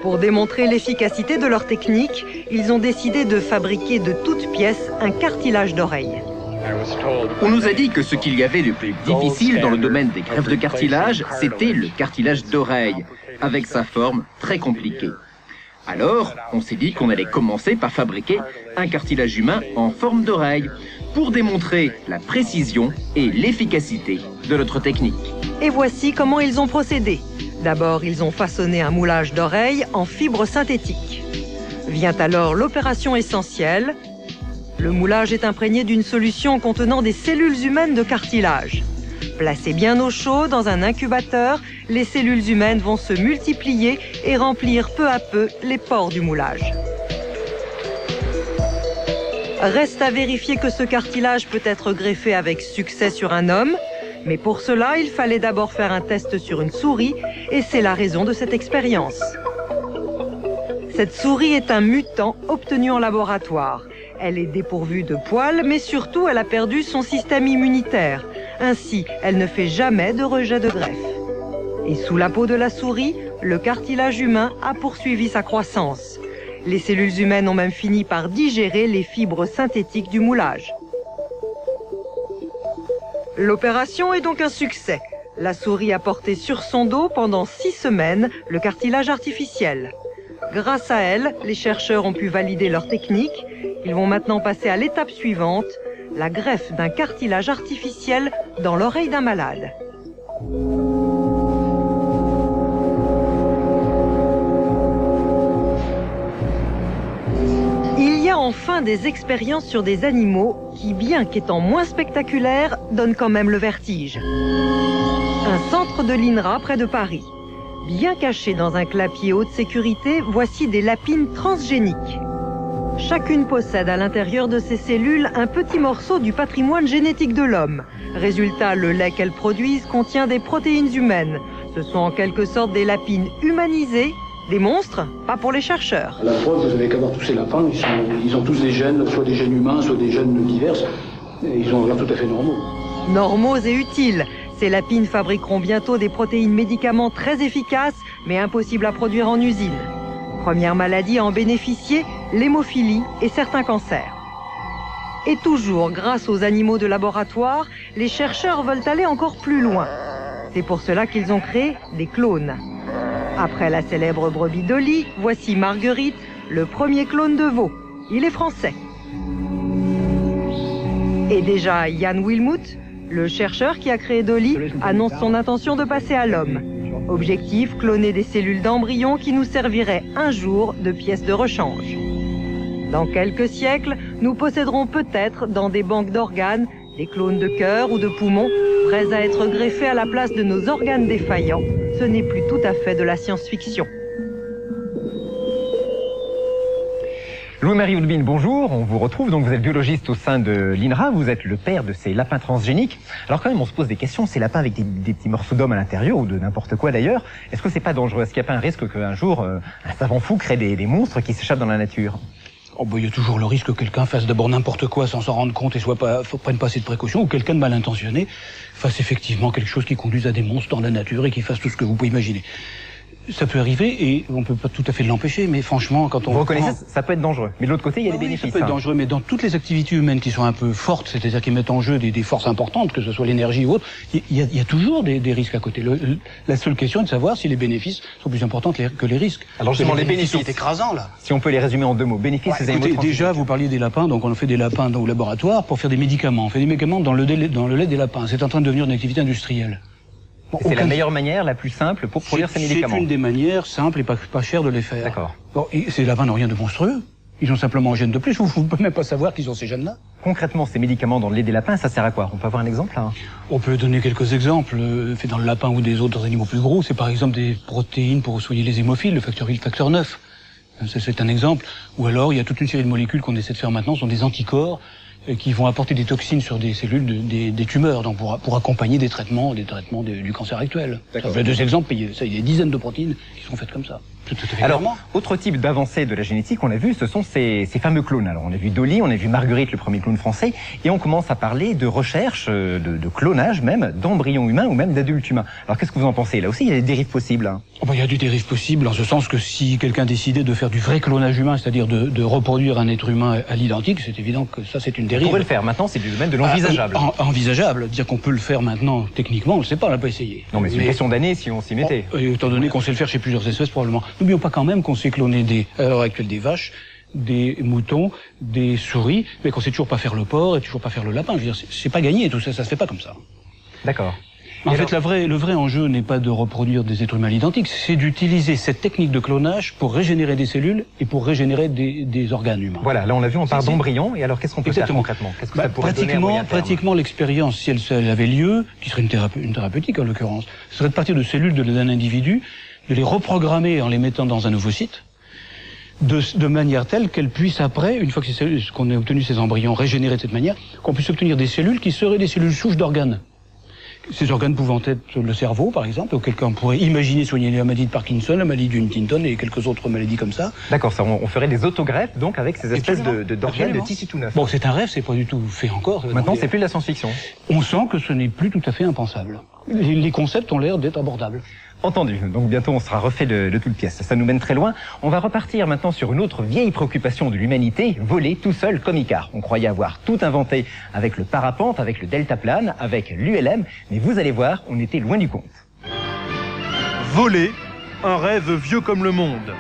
Pour démontrer l'efficacité de leur technique, ils ont décidé de fabriquer de toutes pièces un cartilage d'oreille. On nous a dit que ce qu'il y avait de plus difficile dans le domaine des greffes de cartilage, c'était le cartilage d'oreille, avec sa forme très compliquée. Alors, on s'est dit qu'on allait commencer par fabriquer un cartilage humain en forme d'oreille, pour démontrer la précision et l'efficacité de notre technique. Et voici comment ils ont procédé. D'abord, ils ont façonné un moulage d'oreille en fibres synthétiques. Vient alors l'opération essentielle. Le moulage est imprégné d'une solution contenant des cellules humaines de cartilage. Placées bien au chaud dans un incubateur, les cellules humaines vont se multiplier et remplir peu à peu les pores du moulage. Reste à vérifier que ce cartilage peut être greffé avec succès sur un homme, mais pour cela, il fallait d'abord faire un test sur une souris, et c'est la raison de cette expérience. Cette souris est un mutant obtenu en laboratoire. Elle est dépourvue de poils, mais surtout, elle a perdu son système immunitaire. Ainsi, elle ne fait jamais de rejet de greffe. Et sous la peau de la souris, le cartilage humain a poursuivi sa croissance. Les cellules humaines ont même fini par digérer les fibres synthétiques du moulage. L'opération est donc un succès. La souris a porté sur son dos pendant 6 semaines le cartilage artificiel. Grâce à elle, les chercheurs ont pu valider leur technique. Ils vont maintenant passer à l'étape suivante, la greffe d'un cartilage artificiel dans l'oreille d'un malade. Il y a enfin des expériences sur des animaux qui, bien qu'étant moins spectaculaires, donnent quand même le vertige. Un centre de l'INRA près de Paris. Bien caché dans un clapier haute sécurité, voici des lapines transgéniques. Chacune possède à l'intérieur de ses cellules un petit morceau du patrimoine génétique de l'homme. Résultat, le lait qu'elles produisent contient des protéines humaines. Ce sont en quelque sorte des lapines humanisées. Des monstres, pas pour les chercheurs. La preuve, vous avez qu'à voir tous ces lapins, ils ont tous des gènes, soit des gènes humains, soit des gènes divers, et ils ont l'air tout à fait normaux. Normaux et utiles. Ces lapines fabriqueront bientôt des protéines médicaments très efficaces, mais impossibles à produire en usine. Première maladie à en bénéficier, l'hémophilie et certains cancers. Et toujours, grâce aux animaux de laboratoire, les chercheurs veulent aller encore plus loin. C'est pour cela qu'ils ont créé des clones. Après la célèbre brebis Dolly, voici Marguerite, le premier clone de veau. Il est français. Et déjà, Jan Wilmuth, le chercheur qui a créé Dolly, annonce son intention de passer à l'homme. Objectif, cloner des cellules d'embryons qui nous serviraient un jour de pièces de rechange. Dans quelques siècles, nous posséderons peut-être dans des banques d'organes des clones de cœur ou de poumons prêts à être greffés à la place de nos organes défaillants. Ce n'est plus tout à fait de la science-fiction. Louis-Marie Houlbine, bonjour. On vous retrouve. Donc, vous êtes biologiste au sein de l'INRA. Vous êtes le père de ces lapins transgéniques. Alors, quand même, on se pose des questions. Ces lapins avec des petits morceaux d'homme à l'intérieur ou de n'importe quoi d'ailleurs. Est-ce que c'est pas dangereux? Est-ce qu'il n'y a pas un risque qu'un jour, un savant fou crée des monstres qui s'échappent dans la nature? Oh bah, il y a toujours le risque que quelqu'un fasse d'abord n'importe quoi sans s'en rendre compte et prenne pas assez de précautions, ou quelqu'un de mal intentionné fasse effectivement quelque chose qui conduise à des monstres dans la nature et qui fasse tout ce que vous pouvez imaginer. Ça peut arriver et on peut pas tout à fait l'empêcher, mais franchement, quand on... Vous reconnaissez, ça peut être dangereux. Mais de l'autre côté, il y a des bénéfices. Ça peut être dangereux, mais dans toutes les activités humaines qui sont un peu fortes, c'est-à-dire qui mettent en jeu des forces importantes, que ce soit l'énergie ou autre, il y a toujours des risques à côté. La seule question est de savoir si les bénéfices sont plus importants que les risques. Alors justement, les bénéfices sont écrasants, là. Si on peut les résumer en 2 mots. Bénéfices et écoutez, déjà, vous parliez des lapins, donc on fait des lapins au laboratoire pour faire des médicaments. On fait des médicaments dans le lait des lapins. C'est en train de devenir une activité industrielle. Bon, c'est la meilleure manière, la plus simple pour produire ces médicaments. C'est une des manières simples et pas chères de les faire. D'accord. Bon, ces lapins n'ont rien de monstrueux. Ils ont simplement un gène de plus. Vous ne pouvez même pas savoir qu'ils ont ces gènes-là. Concrètement, ces médicaments dans le lait des lapins, ça sert à quoi? On peut avoir un exemple là? On peut donner quelques exemples. Fait dans le lapin ou des autres animaux plus gros, c'est par exemple des protéines pour soigner les hémophiles, le facteur VIII, le facteur 9. C'est un exemple. Ou alors, il y a toute une série de molécules qu'on essaie de faire maintenant, ce sont des anticorps qui vont apporter des toxines sur des cellules des tumeurs, donc pour accompagner des traitements du cancer actuel. Ça fait 2 exemples, il y a des dizaines de protéines qui sont faites comme ça. Alors, autre type d'avancée de la génétique, on l'a vu, ce sont ces fameux clones. Alors, on a vu Dolly, on a vu Marguerite, le premier clone français, et on commence à parler de recherche, de clonage même, d'embryons humains ou même d'adultes humains. Alors, qu'est-ce que vous en pensez? Là aussi, il y a des dérives possibles. Hein. Il y a des dérives possibles, en ce sens que si quelqu'un décidait de faire du vrai clonage humain, c'est-à-dire de reproduire un être humain à l'identique, c'est évident que ça, c'est une dérive. On pourrait le faire. Maintenant, c'est du domaine de l'envisageable. Envisageable. Dire qu'on peut le faire maintenant, techniquement, on ne le sait pas, on l'a pas essayé. Non, mais c'est une question d'années si on s'y mettait. Étant donné qu'on sait le faire chez plusieurs espèces, probablement. N'oublions pas quand même qu'on sait cloner à l'heure actuelle des vaches, des moutons, des souris, mais qu'on sait toujours pas faire le porc et toujours pas faire le lapin. Je veux dire, c'est pas gagné, tout ça, ça se fait pas comme ça. D'accord. En fait, le vrai enjeu n'est pas de reproduire des êtres humains identiques, c'est d'utiliser cette technique de clonage pour régénérer des cellules et pour régénérer des organes humains. Voilà, là on l'a vu, on part d'embryons, et alors qu'est-ce qu'on peut faire concrètement? Qu'est-ce que ça pourrait donner à moyen terme? Pratiquement l'expérience, si elle avait lieu, qui serait une thérapeutique en l'occurrence, ce serait de partir de cellules d'un individu, de les reprogrammer en les mettant dans un nouveau site, de manière telle qu'elles puissent après, une fois qu'on ait obtenu ces embryons régénérés de cette manière, qu'on puisse obtenir des cellules qui seraient des cellules souches d'organes. Ces organes pouvant être le cerveau, par exemple, ou quelqu'un pourrait imaginer soigner la maladie de Parkinson, la maladie d'Huntington et quelques autres maladies comme ça. D'accord, ça, on ferait des autogreffes, donc, avec ces espèces d'organes de tissus tout neufs. Bon, c'est un rêve, c'est pas du tout fait encore. Maintenant, c'est plus de la science-fiction. On sent que ce n'est plus tout à fait impensable. Les concepts ont l'air d'être abordables. Entendu. Donc bientôt on sera refait de toutes pièces. Ça nous mène très loin. On va repartir maintenant sur une autre vieille préoccupation de l'humanité, voler tout seul comme Icare. On croyait avoir tout inventé avec le parapente, avec le deltaplane, avec l'ULM, mais vous allez voir, on était loin du compte. Voler, un rêve vieux comme le monde.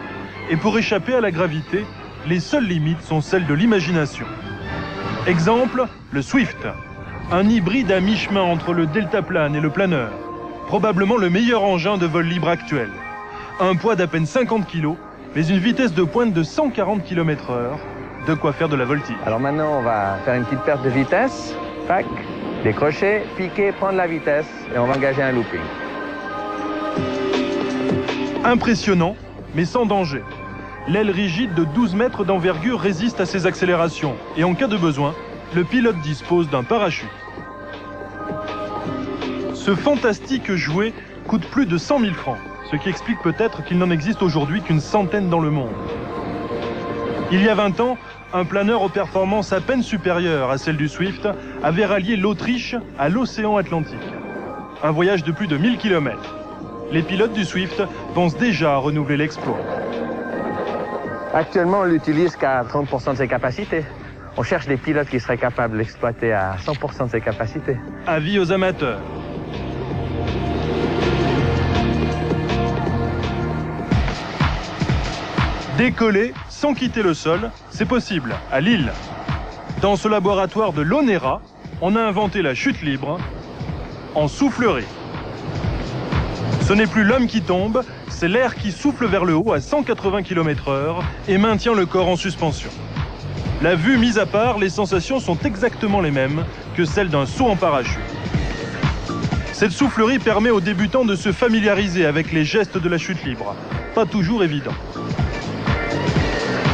Et pour échapper à la gravité, les seules limites sont celles de l'imagination. Exemple, le Swift, un hybride à mi-chemin entre le deltaplane et le planeur. Probablement le meilleur engin de vol libre actuel. Un poids d'à peine 50 kg, mais une vitesse de pointe de 140 km/h. De quoi faire de la voltige. Alors maintenant, on va faire une petite perte de vitesse. Tac, décrocher, piquer, prendre la vitesse, et on va engager un looping. Impressionnant, mais sans danger. L'aile rigide de 12 mètres d'envergure résiste à ces accélérations. Et en cas de besoin, le pilote dispose d'un parachute. Ce fantastique jouet coûte plus de 100 000 francs, ce qui explique peut-être qu'il n'en existe aujourd'hui qu'une centaine dans le monde. Il y a 20 ans, un planeur aux performances à peine supérieures à celles du Swift avait rallié l'Autriche à l'océan Atlantique. Un voyage de plus de 1000 km. Les pilotes du Swift pensent déjà à renouveler l'exploit. Actuellement, on l'utilise qu'à 30% de ses capacités. On cherche des pilotes qui seraient capables de l'exploiter à 100% de ses capacités. Avis aux amateurs. Décoller sans quitter le sol, c'est possible, à Lille. Dans ce laboratoire de l'ONERA, on a inventé la chute libre en soufflerie. Ce n'est plus l'homme qui tombe, c'est l'air qui souffle vers le haut à 180 km/h et maintient le corps en suspension. La vue mise à part, les sensations sont exactement les mêmes que celles d'un saut en parachute. Cette soufflerie permet aux débutants de se familiariser avec les gestes de la chute libre. Pas toujours évident.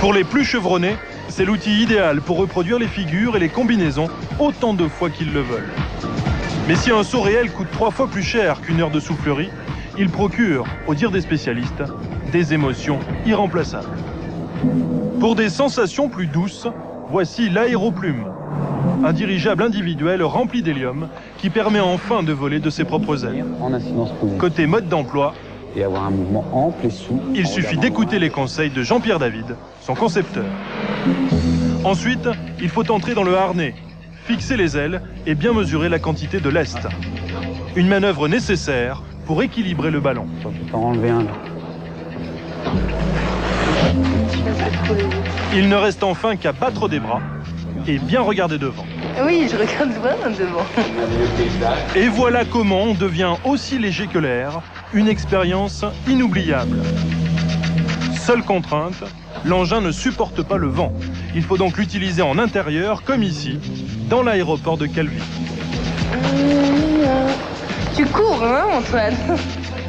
Pour les plus chevronnés, c'est l'outil idéal pour reproduire les figures et les combinaisons autant de fois qu'ils le veulent. Mais si un saut réel coûte 3 fois plus cher qu'une heure de soufflerie, il procure, au dire des spécialistes, des émotions irremplaçables. Pour des sensations plus douces, voici l'aéroplume, un dirigeable individuel rempli d'hélium qui permet enfin de voler de ses propres ailes. Côté mode d'emploi, et avoir un mouvement ample et souple. Il suffit d'écouter les conseils de Jean-Pierre David, son concepteur. Ensuite, il faut entrer dans le harnais, fixer les ailes et bien mesurer la quantité de lest. Une manœuvre nécessaire pour équilibrer le ballon. On peut en enlever un là. Il ne reste enfin qu'à battre des bras et bien regarder devant. Oui, je regarde vraiment devant. Et voilà comment on devient aussi léger que l'air, une expérience inoubliable. Seule contrainte, l'engin ne supporte pas le vent. Il faut donc l'utiliser en intérieur, comme ici, dans l'aéroport de Calvi. Tu cours, hein, Antoine?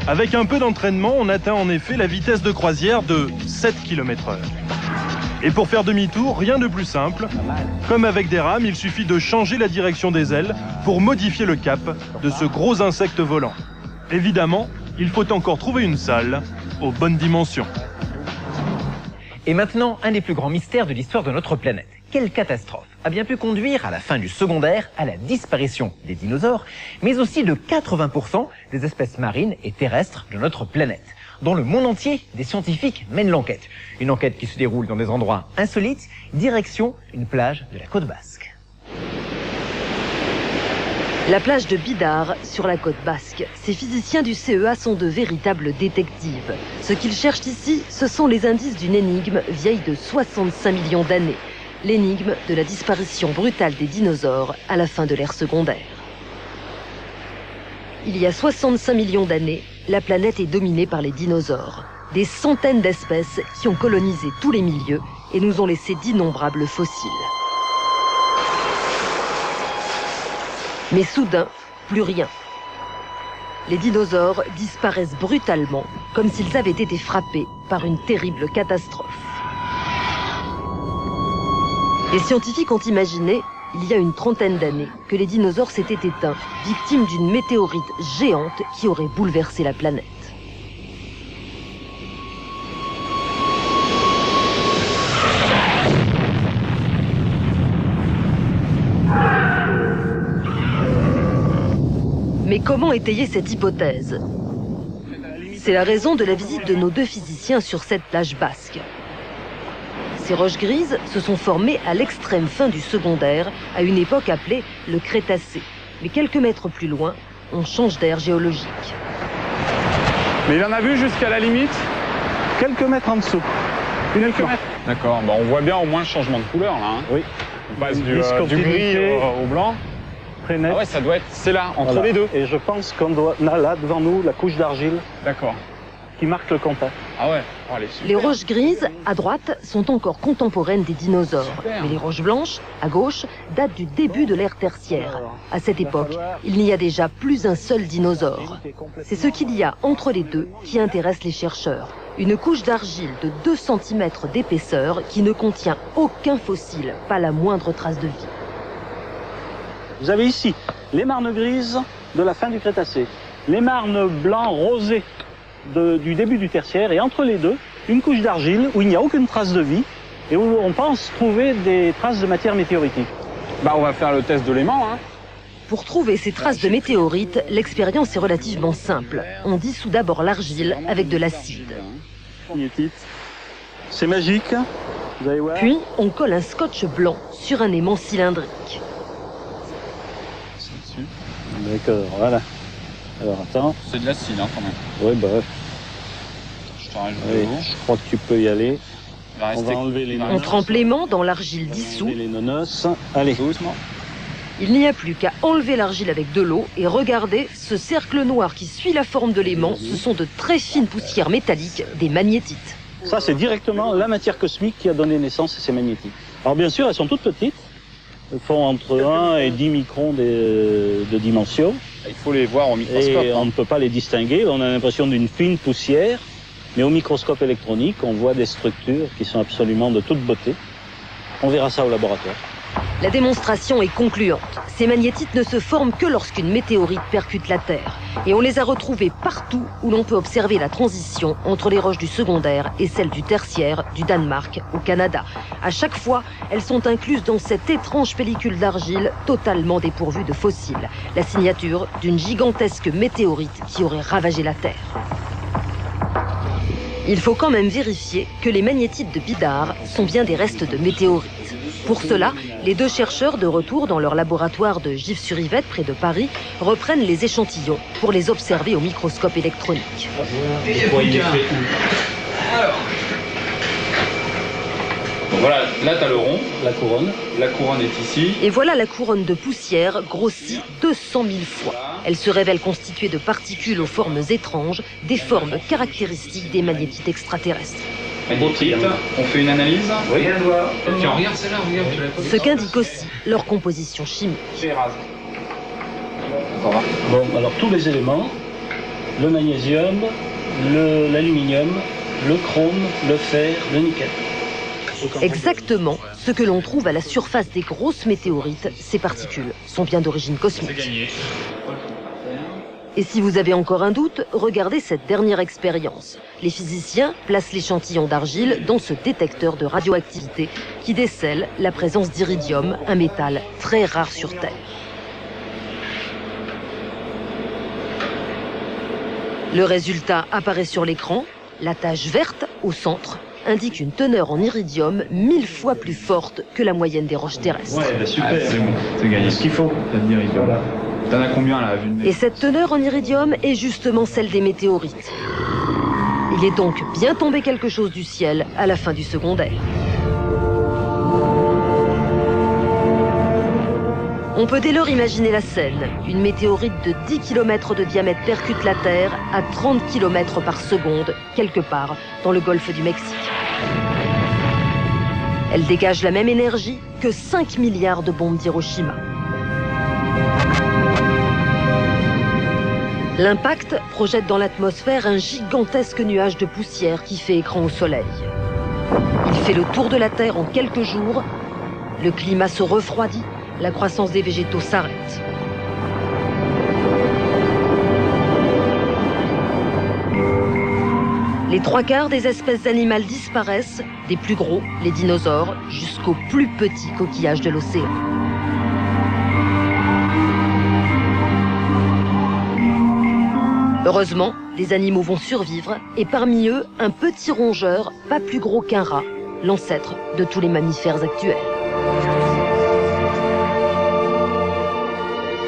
Avec un peu d'entraînement, on atteint en effet la vitesse de croisière de 7 km/h. Et pour faire demi-tour, rien de plus simple. Comme avec des rames, il suffit de changer la direction des ailes pour modifier le cap de ce gros insecte volant. Évidemment, il faut encore trouver une salle aux bonnes dimensions. Et maintenant, un des plus grands mystères de l'histoire de notre planète. Quelle catastrophe a bien pu conduire à la fin du secondaire à la disparition des dinosaures, mais aussi de 80% des espèces marines et terrestres de notre planète. Dans le monde entier, des scientifiques mènent l'enquête. Une enquête qui se déroule dans des endroits insolites, direction une plage de la côte basque. La plage de Bidart, sur la côte basque. Ces physiciens du CEA sont de véritables détectives. Ce qu'ils cherchent ici, ce sont les indices d'une énigme vieille de 65 millions d'années. L'énigme de la disparition brutale des dinosaures à la fin de l'ère secondaire. Il y a 65 millions d'années, la planète est dominée par les dinosaures. Des centaines d'espèces qui ont colonisé tous les milieux et nous ont laissé d'innombrables fossiles. Mais soudain, plus rien. Les dinosaures disparaissent brutalement, comme s'ils avaient été frappés par une terrible catastrophe. Les scientifiques ont imaginé, il y a une trentaine d'années, que les dinosaures s'étaient éteints, victimes d'une météorite géante qui aurait bouleversé la planète. Mais comment étayer cette hypothèse? C'est la raison de la visite de nos deux physiciens sur cette plage basque. Ces roches grises se sont formées à l'extrême fin du secondaire, à une époque appelée le Crétacé. Mais quelques mètres plus loin, on change d'aire géologique. Mais il en a vu jusqu'à la limite? Quelques mètres en dessous. Quelques mètres. D'accord, bon, on voit bien au moins le changement de couleur là. Hein. Oui. On passe du gris au blanc. Très net. Ah ouais, ça doit être, c'est là, entre les deux. Et je pense qu'on a là devant nous la couche d'argile. D'accord. Qui marque le contact. Ah ouais, oh, elle est super. Les roches grises, à droite, sont encore contemporaines des dinosaures. Super. Mais les roches blanches, à gauche, datent du début de l'ère tertiaire. À cette époque, il n'y a déjà plus un seul dinosaure. C'est ce qu'il y a entre les deux qui intéresse les chercheurs. Une couche d'argile de 2 cm d'épaisseur qui ne contient aucun fossile, pas la moindre trace de vie. Vous avez ici les marnes grises de la fin du Crétacé, les marnes blancs rosés du début du tertiaire, et entre les deux, une couche d'argile où il n'y a aucune trace de vie et où on pense trouver des traces de matière météoritique. Bah, on va faire le test de l'aimant, hein. Pour trouver ces traces de météorites, l'expérience est relativement simple. On dissout d'abord l'argile avec de l'acide. C'est magique, vous allez voir. Puis, on colle un scotch blanc sur un aimant cylindrique. D'accord, voilà. Alors attends. C'est de l'acide, hein, quand même. Oui, bah. Je t'en rajoute oui, je crois que tu peux y aller. On va enlever les nonos. On trempe l'aimant dans l'argile dissoute. Les nonos. Allez. Doucement. Il n'y a plus qu'à enlever l'argile avec de l'eau et regardez ce cercle noir qui suit la forme de l'aimant. Ce sont de très fines poussières métalliques, des magnétites. Ça, c'est directement la matière cosmique qui a donné naissance à ces magnétites. Alors bien sûr, elles sont toutes petites. Elles font entre 1 et 10 microns de dimension. Il faut les voir au microscope. Et on ne peut pas les distinguer. On a l'impression d'une fine poussière. Mais au microscope électronique, on voit des structures qui sont absolument de toute beauté. On verra ça au laboratoire. La démonstration est concluante. Ces magnétites ne se forment que lorsqu'une météorite percute la Terre. Et on les a retrouvées partout où l'on peut observer la transition entre les roches du secondaire et celles du tertiaire, du Danemark au Canada. À chaque fois, elles sont incluses dans cette étrange pellicule d'argile totalement dépourvue de fossiles. La signature d'une gigantesque météorite qui aurait ravagé la Terre. Il faut quand même vérifier que les magnétites de Bidart sont bien des restes de météorites. Pour cela, les deux chercheurs, de retour dans leur laboratoire de Gif-sur-Yvette, près de Paris, reprennent les échantillons pour les observer au microscope électronique. Donc voilà, là tu as le rond, la couronne est ici. Et voilà la couronne de poussière grossie 200 000 fois. Elle se révèle constituée de particules aux formes étranges, des formes caractéristiques des magnétites extraterrestres. Magnétite, on fait une analyse. Oui. Tiens, regarde celle-là, regarde. Ce qu'indique aussi leur composition chimique. Bon, alors tous les éléments, le magnésium, l'aluminium, le chrome, le fer, le nickel. Exactement ce que l'on trouve à la surface des grosses météorites, ces particules sont bien d'origine cosmique. Et si vous avez encore un doute, regardez cette dernière expérience. Les physiciens placent l'échantillon d'argile dans ce détecteur de radioactivité qui décèle la présence d'iridium, un métal très rare sur Terre. Le résultat apparaît sur l'écran. La tache verte au centre indique une teneur en iridium 1000 fois plus forte que la moyenne des roches terrestres. Ouais, bah super, c'est bon, c'est gagné. Ce qu'il faut, t'as de l'iridium. T'en as combien là, vu Et cette teneur en iridium est justement celle des météorites. Il est donc bien tombé quelque chose du ciel à la fin du secondaire. On peut dès lors imaginer la scène. Une météorite de 10 km de diamètre percute la Terre à 30 km par seconde, quelque part dans le golfe du Mexique. Elle dégage la même énergie que 5 milliards de bombes d'Hiroshima. L'impact projette dans l'atmosphère un gigantesque nuage de poussière qui fait écran au soleil. Il fait le tour de la Terre en quelques jours. Le climat se refroidit. La croissance des végétaux s'arrête. Les 3/4 des espèces animales disparaissent, des plus gros, les dinosaures, jusqu'aux plus petits coquillages de l'océan. Heureusement, les animaux vont survivre, et parmi eux, un petit rongeur, pas plus gros qu'un rat, l'ancêtre de tous les mammifères actuels.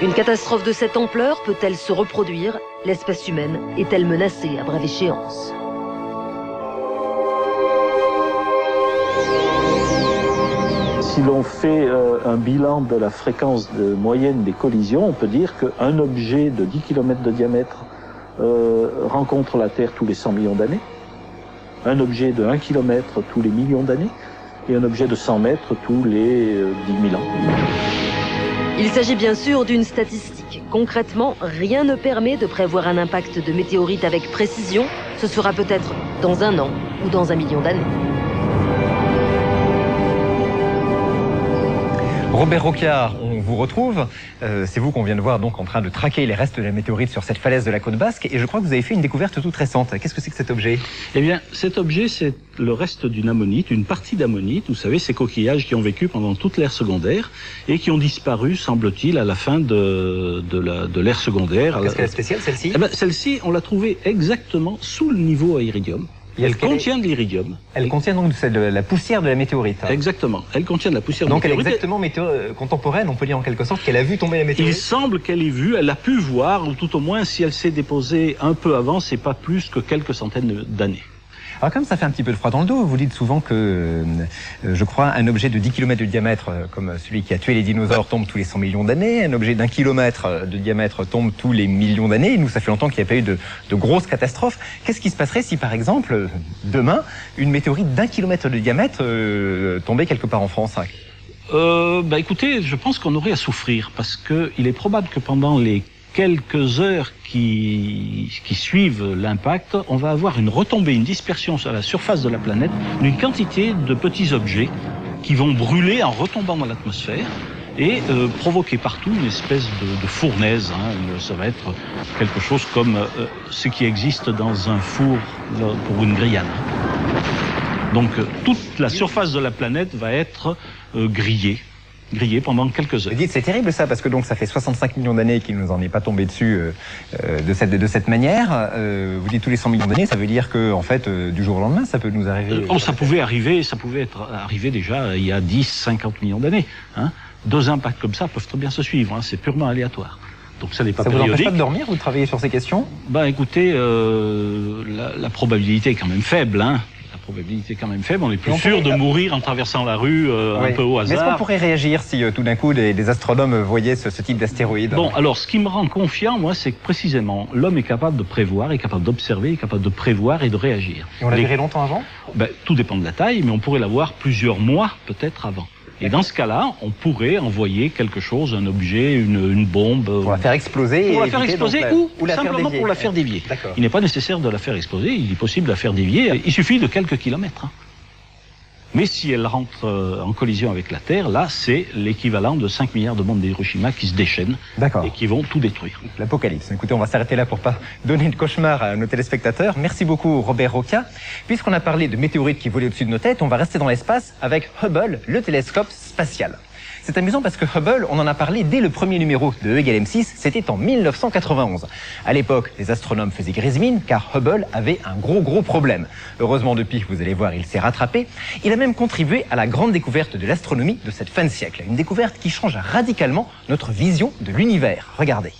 Une catastrophe de cette ampleur peut-elle se reproduire? L'espèce humaine est-elle menacée à brève échéance? Si l'on fait un bilan de la fréquence moyenne des collisions, on peut dire qu'un objet de 10 km de diamètre rencontre la Terre tous les 100 millions d'années, un objet de 1 km tous les millions d'années, et un objet de 100 mètres tous les 10 000 ans. Il s'agit bien sûr d'une statistique. Concrètement, rien ne permet de prévoir un impact de météorite avec précision. Ce sera peut-être dans 1 an ou dans 1 million d'années. Robert Roquillard, on vous retrouve. C'est vous qu'on vient de voir donc en train de traquer les restes de la météorite sur cette falaise de la côte basque. Et je crois que vous avez fait une découverte toute récente. Qu'est-ce que c'est que cet objet? Eh bien, cet objet, c'est le reste d'une ammonite, une partie d'ammonite. Vous savez, ces coquillages qui ont vécu pendant toute l'ère secondaire et qui ont disparu, semble-t-il, à la fin de l'ère secondaire. Qu'est-ce qu'elle est spéciale, celle-ci? Eh bien, celle-ci, on l'a trouvée exactement sous le niveau à iridium. Elle contient de l'iridium. Elle contient donc de la poussière de la météorite. Exactement. Elle contient de la poussière de la météorite. Donc elle est exactement contemporaine, on peut dire en quelque sorte qu'elle a vu tomber la météorite. Il semble qu'elle ait vu, elle a pu voir, ou tout au moins si elle s'est déposée un peu avant, c'est pas plus que quelques centaines d'années. Alors comme ça fait un petit peu de froid dans le dos, vous dites souvent que, je crois, un objet de 10 km de diamètre, comme celui qui a tué les dinosaures, tombe tous les 100 millions d'années. Un objet d'1 kilomètre de diamètre tombe tous les millions d'années. Nous, ça fait longtemps qu'il n'y a pas eu de grosses catastrophes. Qu'est-ce qui se passerait si, par exemple, demain, une météorite d'1 kilomètre de diamètre tombait quelque part en France? Écoutez, je pense qu'on aurait à souffrir, parce que il est probable que pendant les quelques heures qui suivent l'impact, on va avoir une retombée, une dispersion sur la surface de la planète d'une quantité de petits objets qui vont brûler en retombant dans l'atmosphère et provoquer partout une espèce de fournaise. Ça va être quelque chose comme ce qui existe dans un four pour une grillade. Donc toute la surface de la planète va être grillée grillé pendant quelques heures. C'est terrible ça, parce que donc ça fait 65 millions d'années qu'il nous en est pas tombé dessus de cette manière. Vous dites tous les 100 millions d'années, ça veut dire que en fait, du jour au lendemain, ça peut nous arriver. Ça pouvait être arrivé déjà il y a 10, 50 millions d'années. Hein. 2 impacts comme ça peuvent très bien se suivre, hein. C'est purement aléatoire. Donc ça n'est pas périodique. Ça vous empêche pas de dormir? Vous travaillez sur ces questions? Écoutez, la probabilité est quand même faible, hein. La probabilité est quand même faible, on est plus sûr de mourir en traversant la rue un peu au hasard. Mais est-ce qu'on pourrait réagir si tout d'un coup des astronomes voyaient ce type d'astéroïde? Bon, alors ce qui me rend confiant, moi, c'est que précisément l'homme est capable de prévoir, est capable d'observer, est capable de prévoir et de réagir. Et on la verrait longtemps avant? Tout dépend de la taille, mais on pourrait la voir plusieurs mois peut-être avant. Et dans ce cas-là, on pourrait envoyer quelque chose, un objet, une bombe. Pour la faire exploser. Pour la faire exploser ou simplement pour la faire dévier. Il n'est pas nécessaire de la faire exploser, il est possible de la faire dévier. Il suffit de quelques kilomètres. Hein. Mais si elle rentre en collision avec la Terre, là, c'est l'équivalent de 5 milliards de bombes d'Hiroshima qui se déchaînent et qui vont tout détruire. L'apocalypse. Écoutez, on va s'arrêter là pour pas donner de cauchemar à nos téléspectateurs. Merci beaucoup, Robert Roca. Puisqu'on a parlé de météorites qui volaient au-dessus de nos têtes, on va rester dans l'espace avec Hubble, le télescope spatial. C'est amusant parce que Hubble, on en a parlé dès le premier numéro de E = M6, c'était en 1991. À l'époque, les astronomes faisaient grise mine car Hubble avait un gros problème. Heureusement depuis, vous allez voir, il s'est rattrapé. Il a même contribué à la grande découverte de l'astronomie de cette fin de siècle. Une découverte qui change radicalement notre vision de l'univers. Regardez.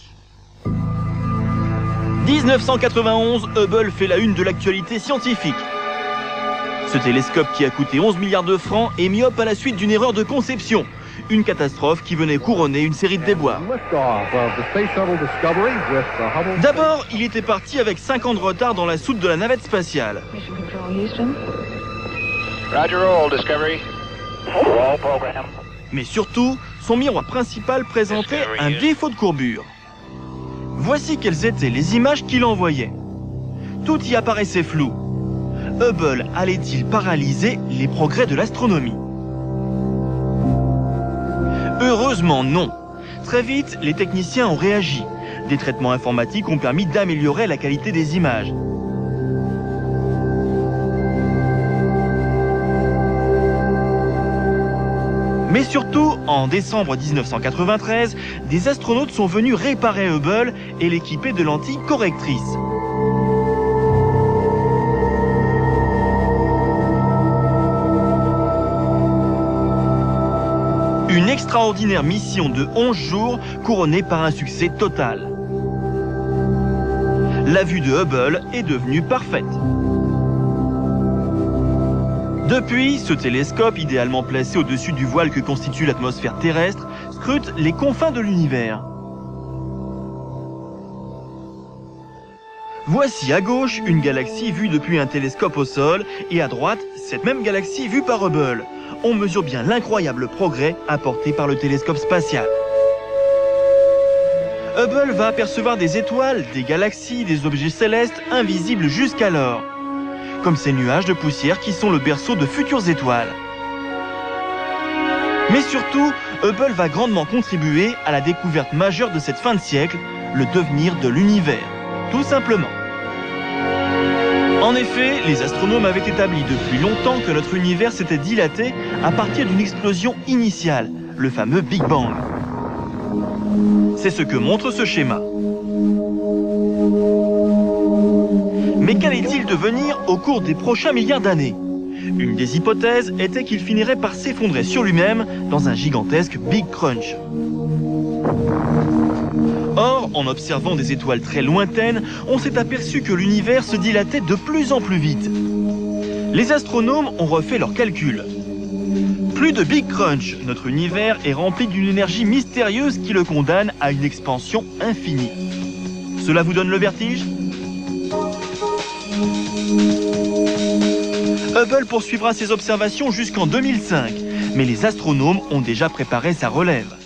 1991, Hubble fait la une de l'actualité scientifique. Ce télescope qui a coûté 11 milliards de francs est myope à la suite d'une erreur de conception. Une catastrophe qui venait couronner une série de déboires. D'abord, il était parti avec 5 ans de retard dans la soute de la navette spatiale. Mais surtout, son miroir principal présentait un défaut de courbure. Voici quelles étaient les images qu'il envoyait. Tout y apparaissait flou. Hubble allait-il paralyser les progrès de l'astronomie? Heureusement non. Très vite, les techniciens ont réagi. Des traitements informatiques ont permis d'améliorer la qualité des images. Mais surtout, en décembre 1993, des astronautes sont venus réparer Hubble et l'équiper de lentilles correctrices. Une extraordinaire mission de 11 jours couronnée par un succès total. La vue de Hubble est devenue parfaite. Depuis, ce télescope, idéalement placé au-dessus du voile que constitue l'atmosphère terrestre, scrute les confins de l'univers. Voici à gauche une galaxie vue depuis un télescope au sol et à droite, cette même galaxie vue par Hubble. On mesure bien l'incroyable progrès apporté par le télescope spatial. Hubble va apercevoir des étoiles, des galaxies, des objets célestes invisibles jusqu'alors, comme ces nuages de poussière qui sont le berceau de futures étoiles. Mais surtout, Hubble va grandement contribuer à la découverte majeure de cette fin de siècle, le devenir de l'univers, tout simplement. En effet, les astronomes avaient établi depuis longtemps que notre univers s'était dilaté à partir d'une explosion initiale, le fameux Big Bang. C'est ce que montre ce schéma. Mais qu'allait-il devenir au cours des prochains milliards d'années? Une des hypothèses était qu'il finirait par s'effondrer sur lui-même dans un gigantesque Big Crunch. Or, en observant des étoiles très lointaines, on s'est aperçu que l'univers se dilatait de plus en plus vite. Les astronomes ont refait leurs calculs. Plus de Big Crunch, notre univers est rempli d'une énergie mystérieuse qui le condamne à une expansion infinie. Cela vous donne le vertige? Hubble poursuivra ses observations jusqu'en 2005, mais les astronomes ont déjà préparé sa relève.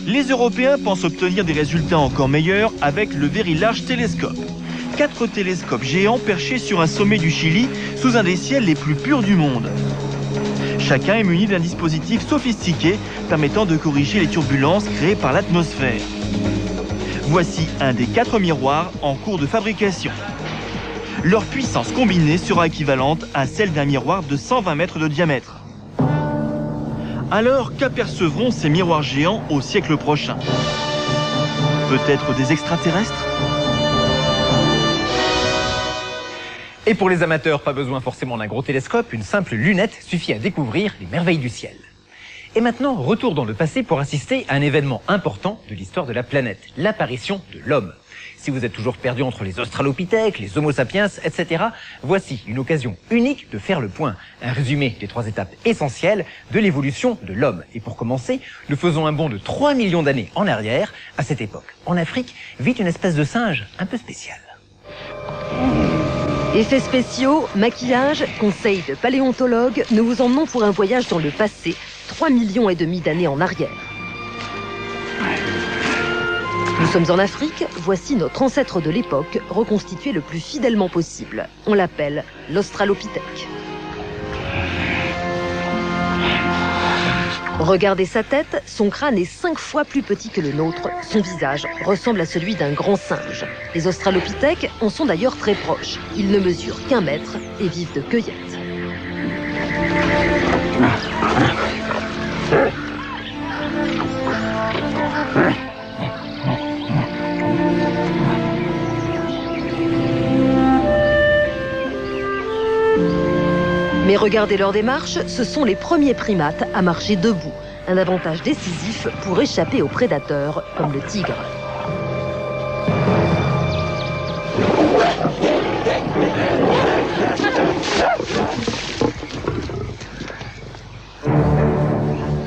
Les Européens pensent obtenir des résultats encore meilleurs avec le Very Large Telescope. 4 télescopes géants perchés sur un sommet du Chili sous un des ciels les plus purs du monde. Chacun est muni d'un dispositif sophistiqué permettant de corriger les turbulences créées par l'atmosphère. Voici un des 4 miroirs en cours de fabrication. Leur puissance combinée sera équivalente à celle d'un miroir de 120 mètres de diamètre. Alors qu'apercevront ces miroirs géants au siècle prochain? Peut-être des extraterrestres? Et pour les amateurs, pas besoin forcément d'un gros télescope, une simple lunette suffit à découvrir les merveilles du ciel. Et maintenant, retour dans le passé pour assister à un événement important de l'histoire de la planète, l'apparition de l'homme. Si vous êtes toujours perdu entre les australopithèques, les homo sapiens, etc., voici une occasion unique de faire le point, un résumé des 3 étapes essentielles de l'évolution de l'homme. Et pour commencer, nous faisons un bond de 3 millions d'années en arrière. À cette époque, en Afrique, vit une espèce de singe un peu spécial. Effets spéciaux, maquillage, conseils de paléontologues, nous vous emmenons pour un voyage dans le passé, 3,5 millions d'années en arrière. Nous sommes en Afrique, voici notre ancêtre de l'époque, reconstitué le plus fidèlement possible. On l'appelle l'Australopithèque. Regardez sa tête, son crâne est 5 fois plus petit que le nôtre, son visage ressemble à celui d'un grand singe. Les Australopithèques en sont d'ailleurs très proches, ils ne mesurent qu'1 mètre et vivent de cueillette. Mais regardez leur démarche, ce sont les premiers primates à marcher debout. Un avantage décisif pour échapper aux prédateurs, comme le tigre.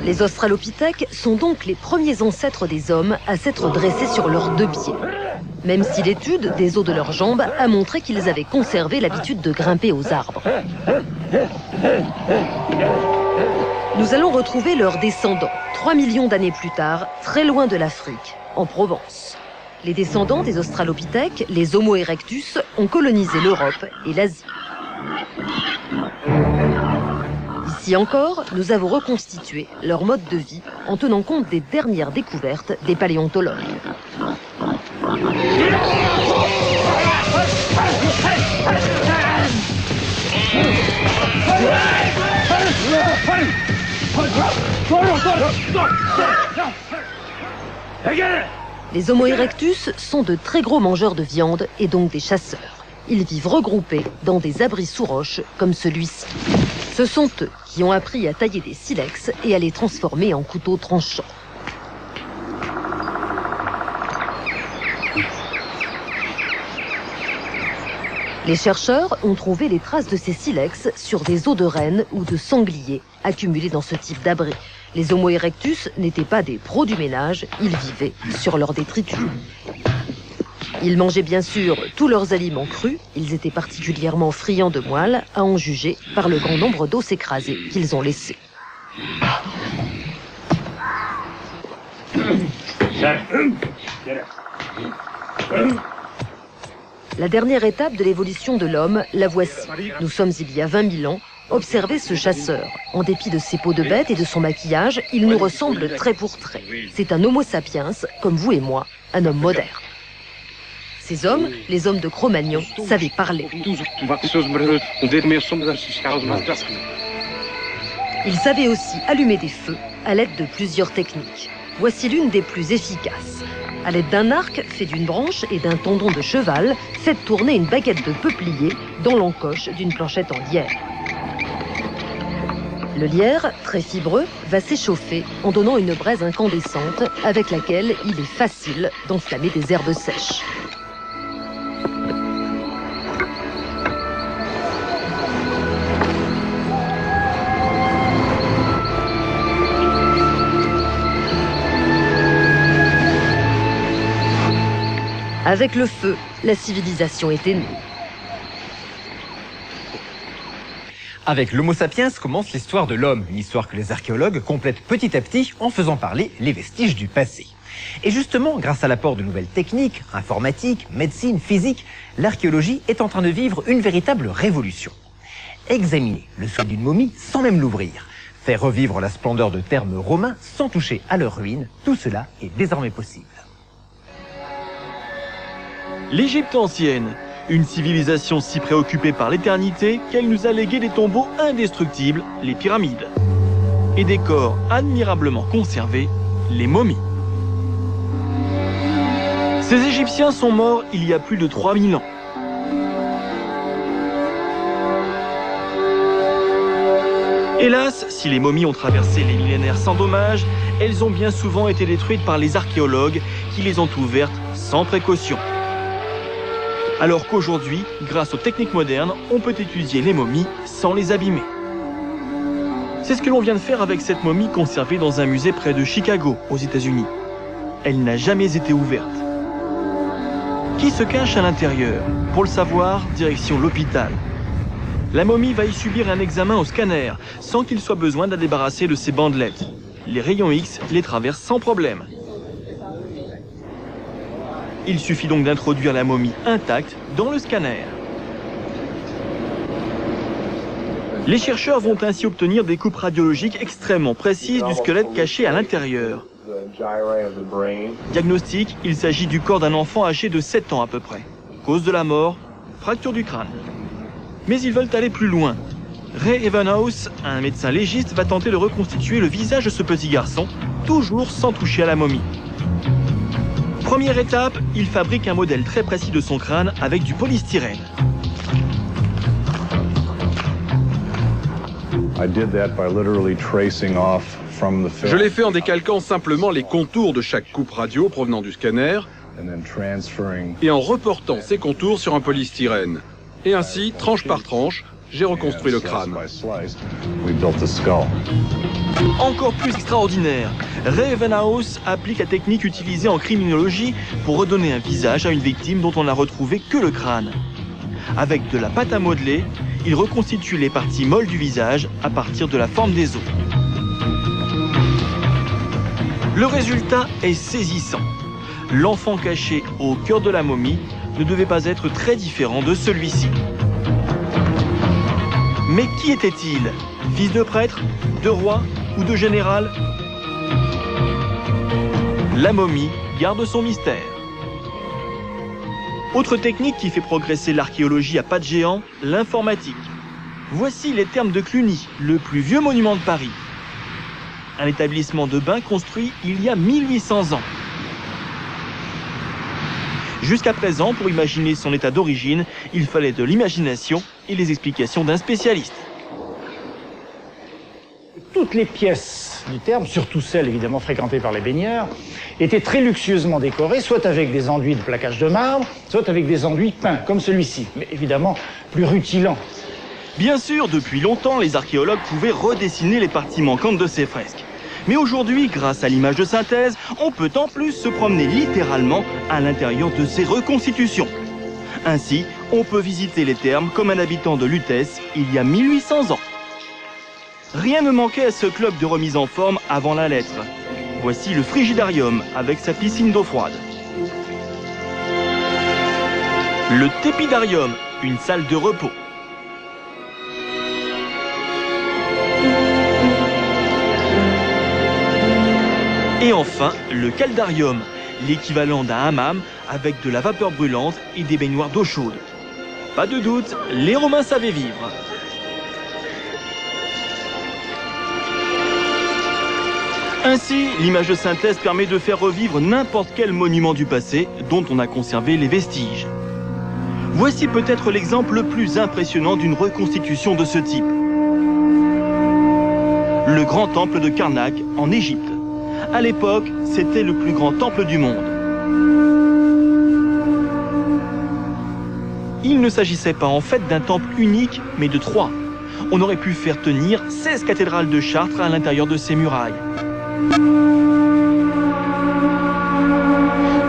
Les Australopithèques sont donc les premiers ancêtres des hommes à s'être dressés sur leurs 2 pieds. Même si l'étude des os de leurs jambes a montré qu'ils avaient conservé l'habitude de grimper aux arbres. Nous allons retrouver leurs descendants, 3 millions d'années plus tard, très loin de l'Afrique, en Provence. Les descendants des Australopithèques, les Homo erectus, ont colonisé l'Europe et l'Asie. Ici encore, nous avons reconstitué leur mode de vie en tenant compte des dernières découvertes des paléontologues. Les Homo erectus sont de très gros mangeurs de viande et donc des chasseurs. Ils vivent regroupés dans des abris sous roches comme celui-ci. Ce sont eux qui ont appris à tailler des silex et à les transformer en couteaux tranchants. Les chercheurs ont trouvé les traces de ces silex sur des os de rennes ou de sangliers accumulés dans ce type d'abri. Les Homo erectus n'étaient pas des pros du ménage, ils vivaient sur leurs détritus. Ils mangeaient bien sûr tous leurs aliments crus, ils étaient particulièrement friands de moelle, à en juger par le grand nombre d'os écrasés qu'ils ont laissés. La dernière étape de l'évolution de l'homme, la voici. Nous sommes il y a 20 000 ans. Observez ce chasseur. En dépit de ses peaux de bête et de son maquillage, il nous ressemble trait pour trait. C'est un Homo sapiens, comme vous et moi, un homme moderne. Ces hommes, les hommes de Cro-Magnon, savaient parler. Ils savaient aussi allumer des feux à l'aide de plusieurs techniques. Voici l'une des plus efficaces. À l'aide d'un arc fait d'une branche et d'un tendon de cheval, faites tourner une baguette de peuplier dans l'encoche d'une planchette en lierre. Le lierre, très fibreux, va s'échauffer en donnant une braise incandescente avec laquelle il est facile d'enflammer des herbes sèches. Avec le feu, la civilisation était née. Avec l'Homo sapiens commence l'histoire de l'homme, une histoire que les archéologues complètent petit à petit en faisant parler les vestiges du passé. Et justement, grâce à l'apport de nouvelles techniques, informatique, médecine, physique, l'archéologie est en train de vivre une véritable révolution. Examiner le sol d'une momie sans même l'ouvrir, faire revivre la splendeur de thermes romains sans toucher à leurs ruines, tout cela est désormais possible. L'Égypte ancienne, une civilisation si préoccupée par l'éternité qu'elle nous a légué des tombeaux indestructibles, les pyramides. et des corps admirablement conservés, les momies. Ces Égyptiens sont morts il y a plus de 3000 ans. Hélas, si les momies ont traversé les millénaires sans dommage, elles ont bien souvent été détruites par les archéologues qui les ont ouvertes sans précaution. Alors qu'aujourd'hui, grâce aux techniques modernes, on peut étudier les momies sans les abîmer. C'est ce que l'on vient de faire avec cette momie conservée dans un musée près de Chicago, aux États-Unis. Elle n'a jamais été ouverte. Qui se cache à l'intérieur? Pour le savoir, direction l'hôpital. La momie va y subir un examen au scanner, sans qu'il soit besoin de la débarrasser de ses bandelettes. Les rayons X les traversent sans problème. Il suffit donc d'introduire la momie intacte dans le scanner. Les chercheurs vont ainsi obtenir des coupes radiologiques extrêmement précises du squelette caché à l'intérieur. Diagnostic, il s'agit du corps d'un enfant âgé de 7 ans à peu près. Cause de la mort, fracture du crâne. Mais ils veulent aller plus loin. Ray Evenhouse, un médecin légiste, va tenter de reconstituer le visage de ce petit garçon, toujours sans toucher à la momie. Première étape, il fabrique un modèle très précis de son crâne avec du polystyrène. Je l'ai fait en décalquant simplement les contours de chaque coupe radio provenant du scanner et en reportant ces contours sur un polystyrène. Et ainsi, tranche par tranche, j'ai reconstruit le crâne. Encore plus extraordinaire, Ray Evenhouse applique la technique utilisée en criminologie pour redonner un visage à une victime dont on n'a retrouvé que le crâne. Avec de la pâte à modeler, il reconstitue les parties molles du visage à partir de la forme des os. Le résultat est saisissant. L'enfant caché au cœur de la momie ne devait pas être très différent de celui-ci. Mais qui était-il? Fils de prêtre, de roi ou de général? La momie garde son mystère. Autre technique qui fait progresser l'archéologie à pas de géant, l'informatique. Voici les thermes de Cluny, le plus vieux monument de Paris. Un établissement de bains construit il y a 1800 ans. Jusqu'à présent, pour imaginer son état d'origine, il fallait de l'imagination et les explications d'un spécialiste. Toutes les pièces du terme, surtout celles évidemment fréquentées par les baigneurs, étaient très luxueusement décorées, soit avec des enduits de plaquage de marbre, soit avec des enduits peints, comme celui-ci, mais évidemment plus rutilants. Bien sûr, depuis longtemps, les archéologues pouvaient redessiner les parties manquantes de ces fresques. Mais aujourd'hui, grâce à l'image de synthèse, on peut en plus se promener littéralement à l'intérieur de ces reconstitutions. Ainsi, on peut visiter les thermes comme un habitant de Lutèce il y a 1800 ans. Rien ne manquait à ce club de remise en forme avant la lettre. Voici le frigidarium avec sa piscine d'eau froide. Le tépidarium, une salle de repos. Et enfin, le caldarium, l'équivalent d'un hammam avec de la vapeur brûlante et des baignoires d'eau chaude. Pas de doute, les Romains savaient vivre. Ainsi, l'image de synthèse permet de faire revivre n'importe quel monument du passé dont on a conservé les vestiges. Voici peut-être l'exemple le plus impressionnant d'une reconstitution de ce type. Le grand temple de Karnak en Égypte. À l'époque, c'était le plus grand temple du monde. Il ne s'agissait pas en fait d'un temple unique, mais de 3. On aurait pu faire tenir 16 cathédrales de Chartres à l'intérieur de ces murailles.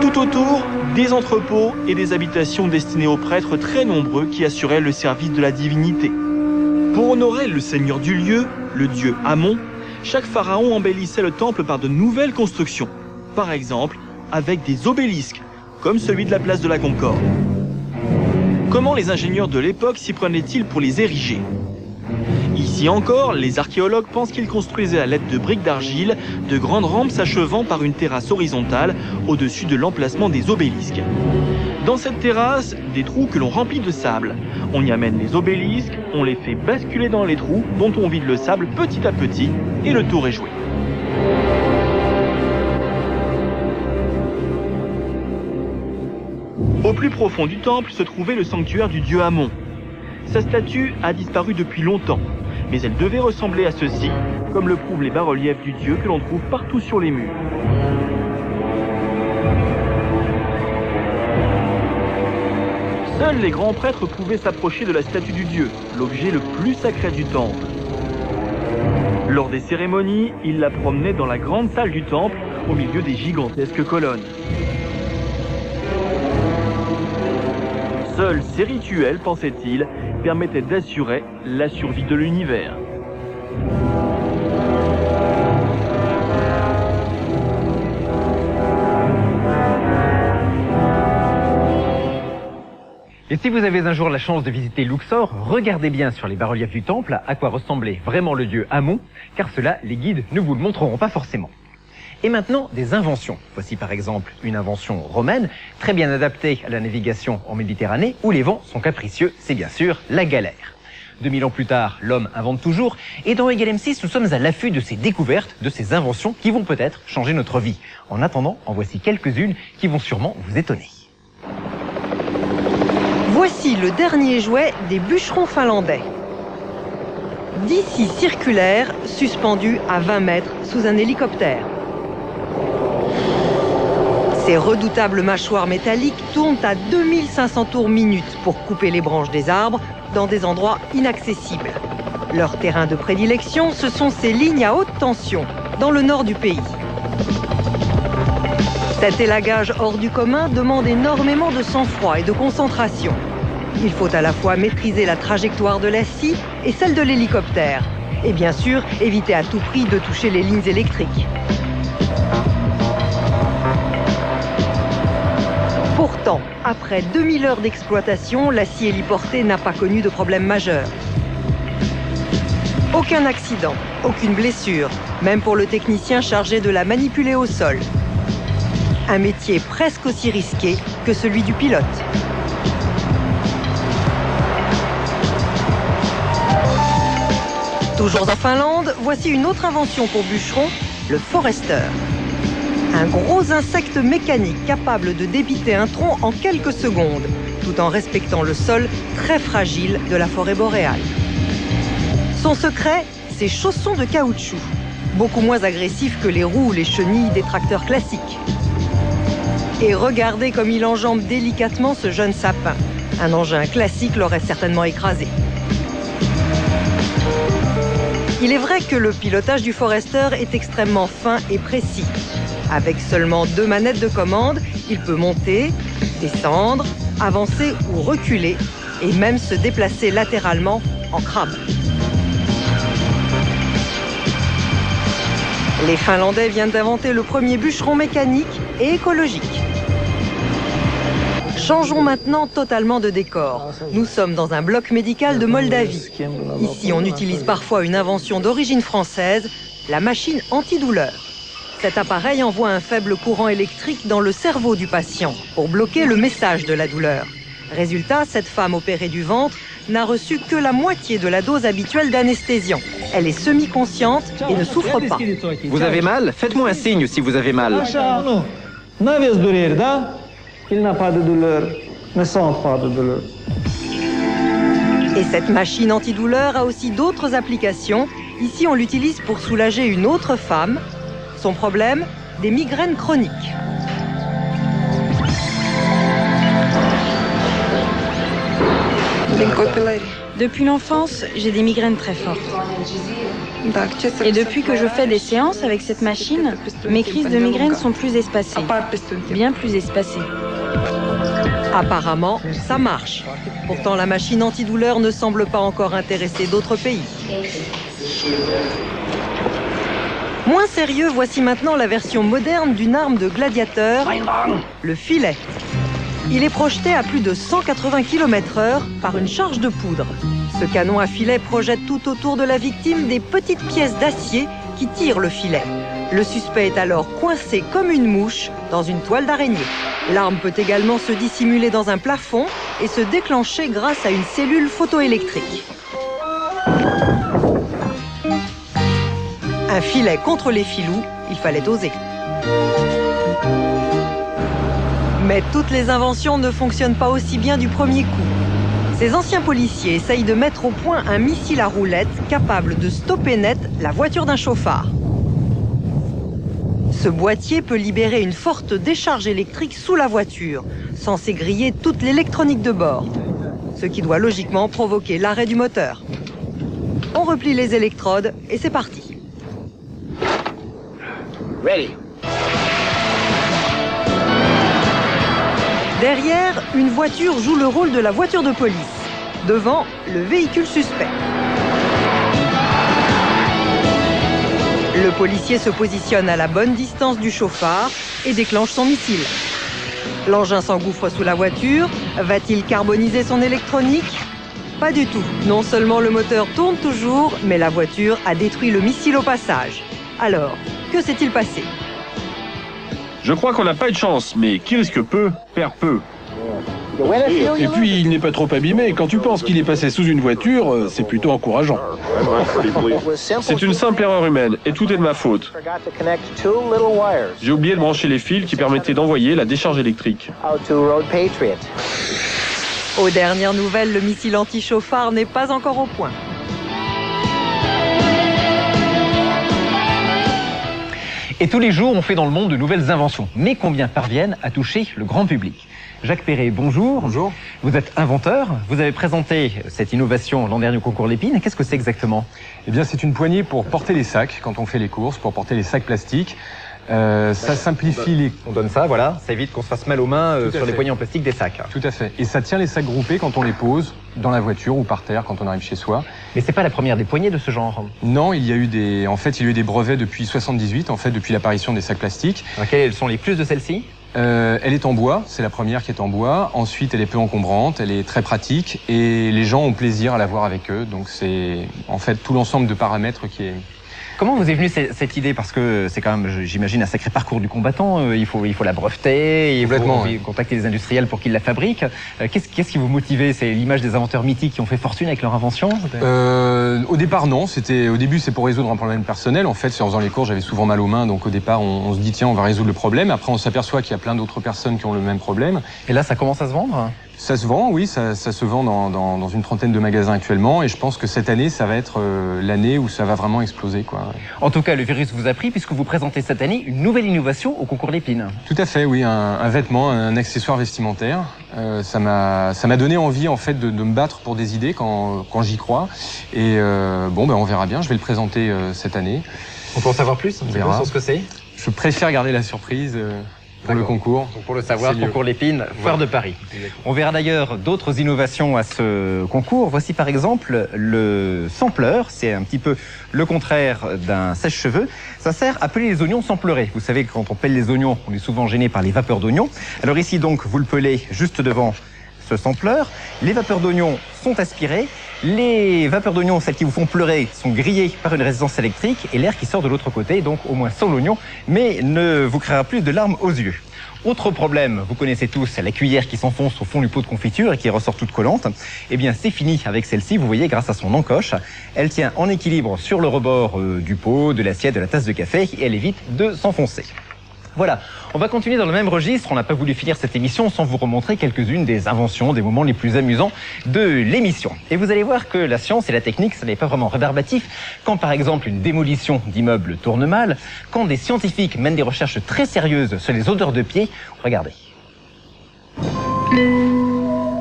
Tout autour, des entrepôts et des habitations destinées aux prêtres très nombreux qui assuraient le service de la divinité. Pour honorer le seigneur du lieu, le dieu Amon, chaque pharaon embellissait le temple par de nouvelles constructions. Par exemple, avec des obélisques, comme celui de la place de la Concorde. Comment les ingénieurs de l'époque s'y prenaient-ils pour les ériger? Ici encore, les archéologues pensent qu'ils construisaient à l'aide de briques d'argile de grandes rampes s'achevant par une terrasse horizontale au-dessus de l'emplacement des obélisques. Dans cette terrasse, des trous que l'on remplit de sable. On y amène les obélisques, on les fait basculer dans les trous dont on vide le sable petit à petit et le tour est joué. Au plus profond du temple se trouvait le sanctuaire du dieu Amon. Sa statue a disparu depuis longtemps, mais elle devait ressembler à ceci, comme le prouvent les bas-reliefs du dieu que l'on trouve partout sur les murs. Seuls les grands prêtres pouvaient s'approcher de la statue du dieu, l'objet le plus sacré du temple. Lors des cérémonies, ils la promenaient dans la grande salle du temple, au milieu des gigantesques colonnes. Seuls ces rituels, pensait-il, permettaient d'assurer la survie de l'univers. Et si vous avez un jour la chance de visiter Luxor, regardez bien sur les bas-reliefs du temple à quoi ressemblait vraiment le dieu Amon, car cela, les guides ne vous le montreront pas forcément. Et maintenant, des inventions. Voici par exemple une invention romaine, très bien adaptée à la navigation en Méditerranée, où les vents sont capricieux, c'est bien sûr la galère. 2000 ans plus tard, l'homme invente toujours, et dans Egal M6, nous sommes à l'affût de ces découvertes, de ces inventions qui vont peut-être changer notre vie. En attendant, en voici quelques-unes qui vont sûrement vous étonner. Voici le dernier jouet des bûcherons finlandais. 10 scies circulaires suspendues à 20 mètres sous un hélicoptère. Ces redoutables mâchoires métalliques tournent à 2500 tours minute pour couper les branches des arbres dans des endroits inaccessibles. Leur terrain de prédilection, ce sont ces lignes à haute tension dans le nord du pays. Cet élagage hors du commun demande énormément de sang-froid et de concentration. Il faut à la fois maîtriser la trajectoire de la scie et celle de l'hélicoptère. Et bien sûr, éviter à tout prix de toucher les lignes électriques. Pourtant, après 2000 heures d'exploitation, la scie héliportée n'a pas connu de problème majeur. Aucun accident, aucune blessure, même pour le technicien chargé de la manipuler au sol. Un métier presque aussi risqué que celui du pilote. Toujours en Finlande, voici une autre invention pour bûcherons, le forester. Un gros insecte mécanique capable de débiter un tronc en quelques secondes, tout en respectant le sol très fragile de la forêt boréale. Son secret, ses chaussons de caoutchouc, beaucoup moins agressifs que les roues ou les chenilles des tracteurs classiques. Et regardez comme il enjambe délicatement ce jeune sapin. Un engin classique l'aurait certainement écrasé. Il est vrai que le pilotage du forester est extrêmement fin et précis. Avec seulement 2 manettes de commande, il peut monter, descendre, avancer ou reculer, et même se déplacer latéralement en crabe. Les Finlandais viennent d'inventer le premier bûcheron mécanique et écologique. Changeons maintenant totalement de décor. Nous sommes dans un bloc médical de Moldavie. Ici, on utilise parfois une invention d'origine française, la machine antidouleur. Cet appareil envoie un faible courant électrique dans le cerveau du patient pour bloquer le message de la douleur. Résultat, cette femme opérée du ventre n'a reçu que la moitié de la dose habituelle d'anesthésiant. Elle est semi-consciente et ne souffre pas. Vous avez mal? Faites-moi un signe si vous avez mal. Il n'a pas de douleur, ne sent pas de douleur. Et cette machine antidouleur a aussi d'autres applications. Ici, on l'utilise pour soulager une autre femme. Son problème, des migraines chroniques. Depuis l'enfance, j'ai des migraines très fortes. Et depuis que je fais des séances avec cette machine, mes crises de migraine sont plus espacées, bien plus espacées. Apparemment, ça marche. Pourtant, la machine antidouleur ne semble pas encore intéresser d'autres pays. Moins sérieux, voici maintenant la version moderne d'une arme de gladiateur, le filet. Il est projeté à plus de 180 km/h par une charge de poudre. Ce canon à filet projette tout autour de la victime des petites pièces d'acier qui tirent le filet. Le suspect est alors coincé comme une mouche dans une toile d'araignée. L'arme peut également se dissimuler dans un plafond et se déclencher grâce à une cellule photoélectrique. Un filet contre les filous, il fallait oser. Mais toutes les inventions ne fonctionnent pas aussi bien du premier coup. Ces anciens policiers essayent de mettre au point un missile à roulettes capable de stopper net la voiture d'un chauffard. Ce boîtier peut libérer une forte décharge électrique sous la voiture, censée griller toute l'électronique de bord, ce qui doit logiquement provoquer l'arrêt du moteur. On replie les électrodes et c'est parti. Ready. Derrière, une voiture joue le rôle de la voiture de police. Devant, le véhicule suspect. Le policier se positionne à la bonne distance du chauffard et déclenche son missile. L'engin s'engouffre sous la voiture. Va-t-il carboniser son électronique? Pas du tout. Non seulement le moteur tourne toujours, mais la voiture a détruit le missile au passage. Alors, que s'est-il passé? Je crois qu'on n'a pas eu de chance, mais qui risque peu, perd peu. Et puis, il n'est pas trop abîmé. Quand tu penses qu'il est passé sous une voiture, c'est plutôt encourageant. C'est une simple erreur humaine, et tout est de ma faute. J'ai oublié de brancher les fils qui permettaient d'envoyer la décharge électrique. Aux dernières nouvelles, le missile anti-chauffard n'est pas encore au point. Et tous les jours, on fait dans le monde de nouvelles inventions. Mais combien parviennent à toucher le grand public? Jacques Perret, bonjour. Bonjour. Vous êtes inventeur. Vous avez présenté cette innovation l'an dernier au concours Lépine. Qu'est-ce que c'est exactement? Eh bien, c'est une poignée pour porter les sacs quand on fait les courses, pour porter les sacs plastiques. Ça simplifie les... On donne ça, voilà. Ça évite qu'on se fasse mal aux mains sur les poignées en plastique des sacs. Tout à fait. Et ça tient les sacs groupés quand on les pose dans la voiture ou par terre quand on arrive chez soi. Mais c'est pas la première des poignées de ce genre. Non, il y a eu des brevets depuis 78, depuis l'apparition des sacs plastiques. Quelles sont les plus de celles-ci? Elle est en bois, c'est la première qui est en bois. Ensuite, elle est peu encombrante, elle est très pratique et les gens ont plaisir à la voir avec eux. Donc c'est en fait tout l'ensemble de paramètres qui est... Comment vous est venue cette idée? Parce que c'est quand même, j'imagine, un sacré parcours du combattant. Il faut la breveter, il faut contacter les industriels pour qu'ils la fabriquent. Qu'est-ce qui vous motivait? C'est l'image des inventeurs mythiques qui ont fait fortune avec leur invention? Au départ, non. Au début, c'est pour résoudre un problème personnel. En fait, en faisant les courses, j'avais souvent mal aux mains. Donc au départ, on se dit, tiens, on va résoudre le problème. Après, on s'aperçoit qu'il y a plein d'autres personnes qui ont le même problème. Et là, ça commence à se vendre? Ça se vend, oui, ça se vend dans une trentaine de magasins actuellement et je pense que cette année, ça va être l'année où ça va vraiment exploser, quoi. En tout cas, le virus vous a pris puisque vous présentez cette année une nouvelle innovation au concours Lépine. Tout à fait, oui, un vêtement, un accessoire vestimentaire. Ça m'a donné envie, en fait, de me battre pour des idées quand j'y crois. Et on verra bien, je vais le présenter cette année. On peut en savoir plus? On verra. Ce que c'est? Je préfère garder la surprise. Pour le concours. Donc pour le savoir, concours Lépine, Foire de Paris. On verra d'ailleurs d'autres innovations à ce concours. Voici par exemple le sampleur. C'est un petit peu le contraire d'un sèche-cheveux. Ça sert à peler les oignons sans pleurer. Vous savez que quand on pèle les oignons, on est souvent gêné par les vapeurs d'oignons. Alors ici donc, vous le pelez juste devant ce sampleur. Les vapeurs d'oignons sont aspirées. Les vapeurs d'oignon, celles qui vous font pleurer, sont grillées par une résistance électrique et l'air qui sort de l'autre côté, donc au moins sans l'oignon, mais ne vous créera plus de larmes aux yeux. Autre problème, vous connaissez tous la cuillère qui s'enfonce au fond du pot de confiture et qui ressort toute collante. Eh bien, c'est fini avec celle-ci, vous voyez, grâce à son encoche. Elle tient en équilibre sur le rebord du pot, de l'assiette, de la tasse de café et elle évite de s'enfoncer. Voilà, on va continuer dans le même registre. On n'a pas voulu finir cette émission sans vous remontrer quelques-unes des inventions, des moments les plus amusants de l'émission. Et vous allez voir que la science et la technique, ça n'est pas vraiment rébarbatif. Quand par exemple une démolition d'immeubles tourne mal, quand des scientifiques mènent des recherches très sérieuses sur les odeurs de pieds, regardez.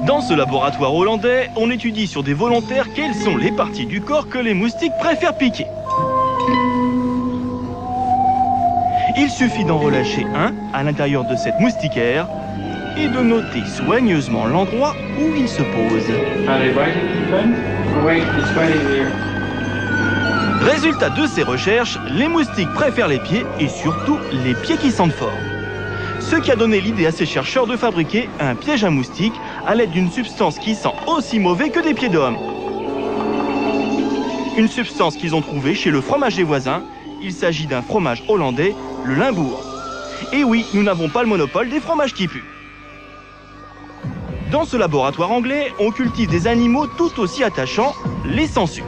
Dans ce laboratoire hollandais, on étudie sur des volontaires quelles sont les parties du corps que les moustiques préfèrent piquer. Il suffit d'en relâcher un à l'intérieur de cette moustiquaire et de noter soigneusement l'endroit où il se pose. Résultat de ces recherches, les moustiques préfèrent les pieds et surtout les pieds qui sentent fort. Ce qui a donné l'idée à ces chercheurs de fabriquer un piège à moustiques à l'aide d'une substance qui sent aussi mauvais que des pieds d'homme. Une substance qu'ils ont trouvée chez le fromager voisin. il s'agit d'un fromage hollandais, le Limbourg. Et oui, nous n'avons pas le monopole des fromages qui puent. Dans ce laboratoire anglais, on cultive des animaux tout aussi attachants, les sangsues.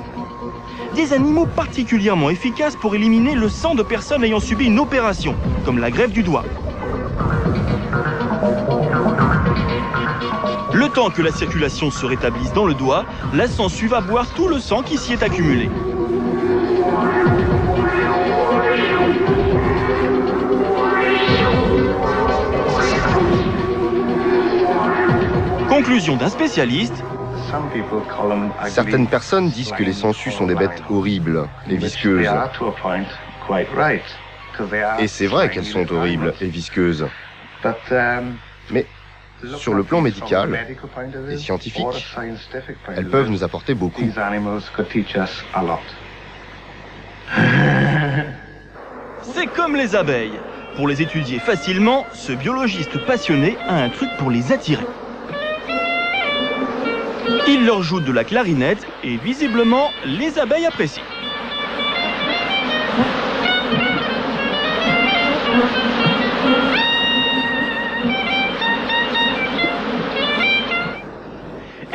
Des animaux particulièrement efficaces pour éliminer le sang de personnes ayant subi une opération, comme la greffe du doigt. Le temps que la circulation se rétablisse dans le doigt, la sangsue va boire tout le sang qui s'y est accumulé. Conclusion d'un spécialiste. Certaines personnes disent que les sangsues sont des bêtes horribles et visqueuses. Et c'est vrai qu'elles sont horribles et visqueuses. Mais sur le plan médical et scientifique, elles peuvent nous apporter beaucoup. C'est comme les abeilles. Pour les étudier facilement, ce biologiste passionné a un truc pour les attirer. Il leur joue de la clarinette et visiblement, les abeilles apprécient.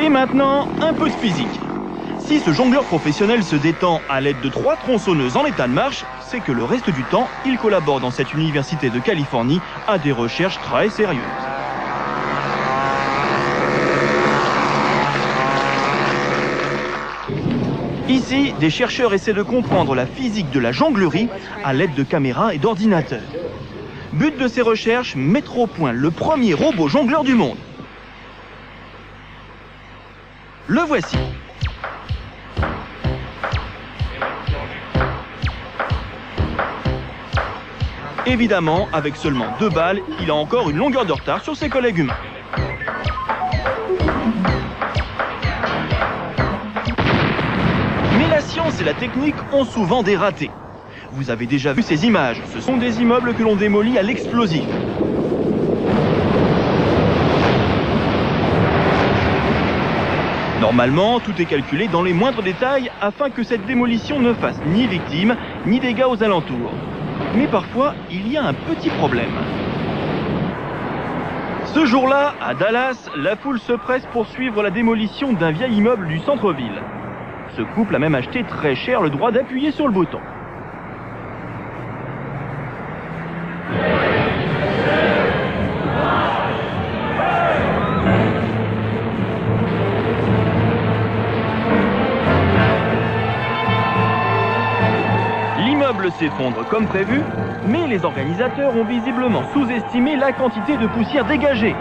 Et maintenant, un peu de physique. Si ce jongleur professionnel se détend à l'aide de 3 tronçonneuses en état de marche, c'est que le reste du temps, il collabore dans cette université de Californie à des recherches très sérieuses. Ici, des chercheurs essaient de comprendre la physique de la jonglerie à l'aide de caméras et d'ordinateurs. But de ces recherches, mettre au point le premier robot jongleur du monde. Le voici. Évidemment, avec seulement 2 balles, il a encore une longueur de retard sur ses collègues humains. Mais la science et la technique ont souvent des ratés. Vous avez déjà vu ces images, ce sont des immeubles que l'on démolit à l'explosif. Normalement, tout est calculé dans les moindres détails afin que cette démolition ne fasse ni victime, ni dégâts aux alentours. Mais parfois, il y a un petit problème. Ce jour-là, à Dallas, la foule se presse pour suivre la démolition d'un vieil immeuble du centre-ville. Ce couple a même acheté très cher le droit d'appuyer sur le bouton. L'immeuble s'effondre comme prévu, mais les organisateurs ont visiblement sous-estimé la quantité de poussière dégagée.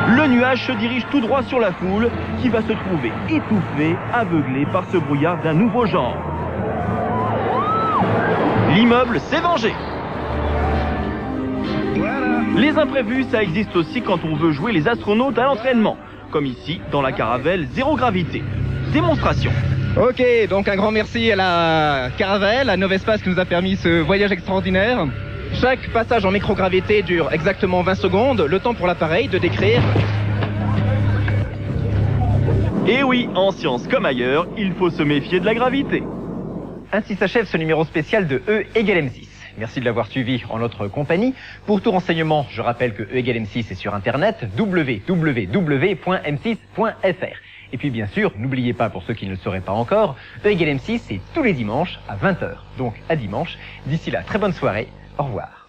Le nuage se dirige tout droit sur la foule, qui va se trouver étouffée, aveuglée par ce brouillard d'un nouveau genre. L'immeuble s'est vengé. Les imprévus, ça existe aussi quand on veut jouer les astronautes à l'entraînement, comme ici, dans la Caravelle Zéro Gravité. Démonstration. Ok, donc un grand merci à la Caravelle, à Novespace qui nous a permis ce voyage extraordinaire. Chaque passage en microgravité dure exactement 20 secondes, le temps pour l'appareil de décrire. Et oui, en science comme ailleurs, il faut se méfier de la gravité. Ainsi s'achève ce numéro spécial de E égale M6. Merci de l'avoir suivi en notre compagnie. Pour tout renseignement, je rappelle que E égale M6 est sur internet, www.m6.fr. Et puis bien sûr, n'oubliez pas pour ceux qui ne le sauraient pas encore, E égale M6 c'est tous les dimanches à 20h. Donc à dimanche. D'ici là, très bonne soirée. Au revoir.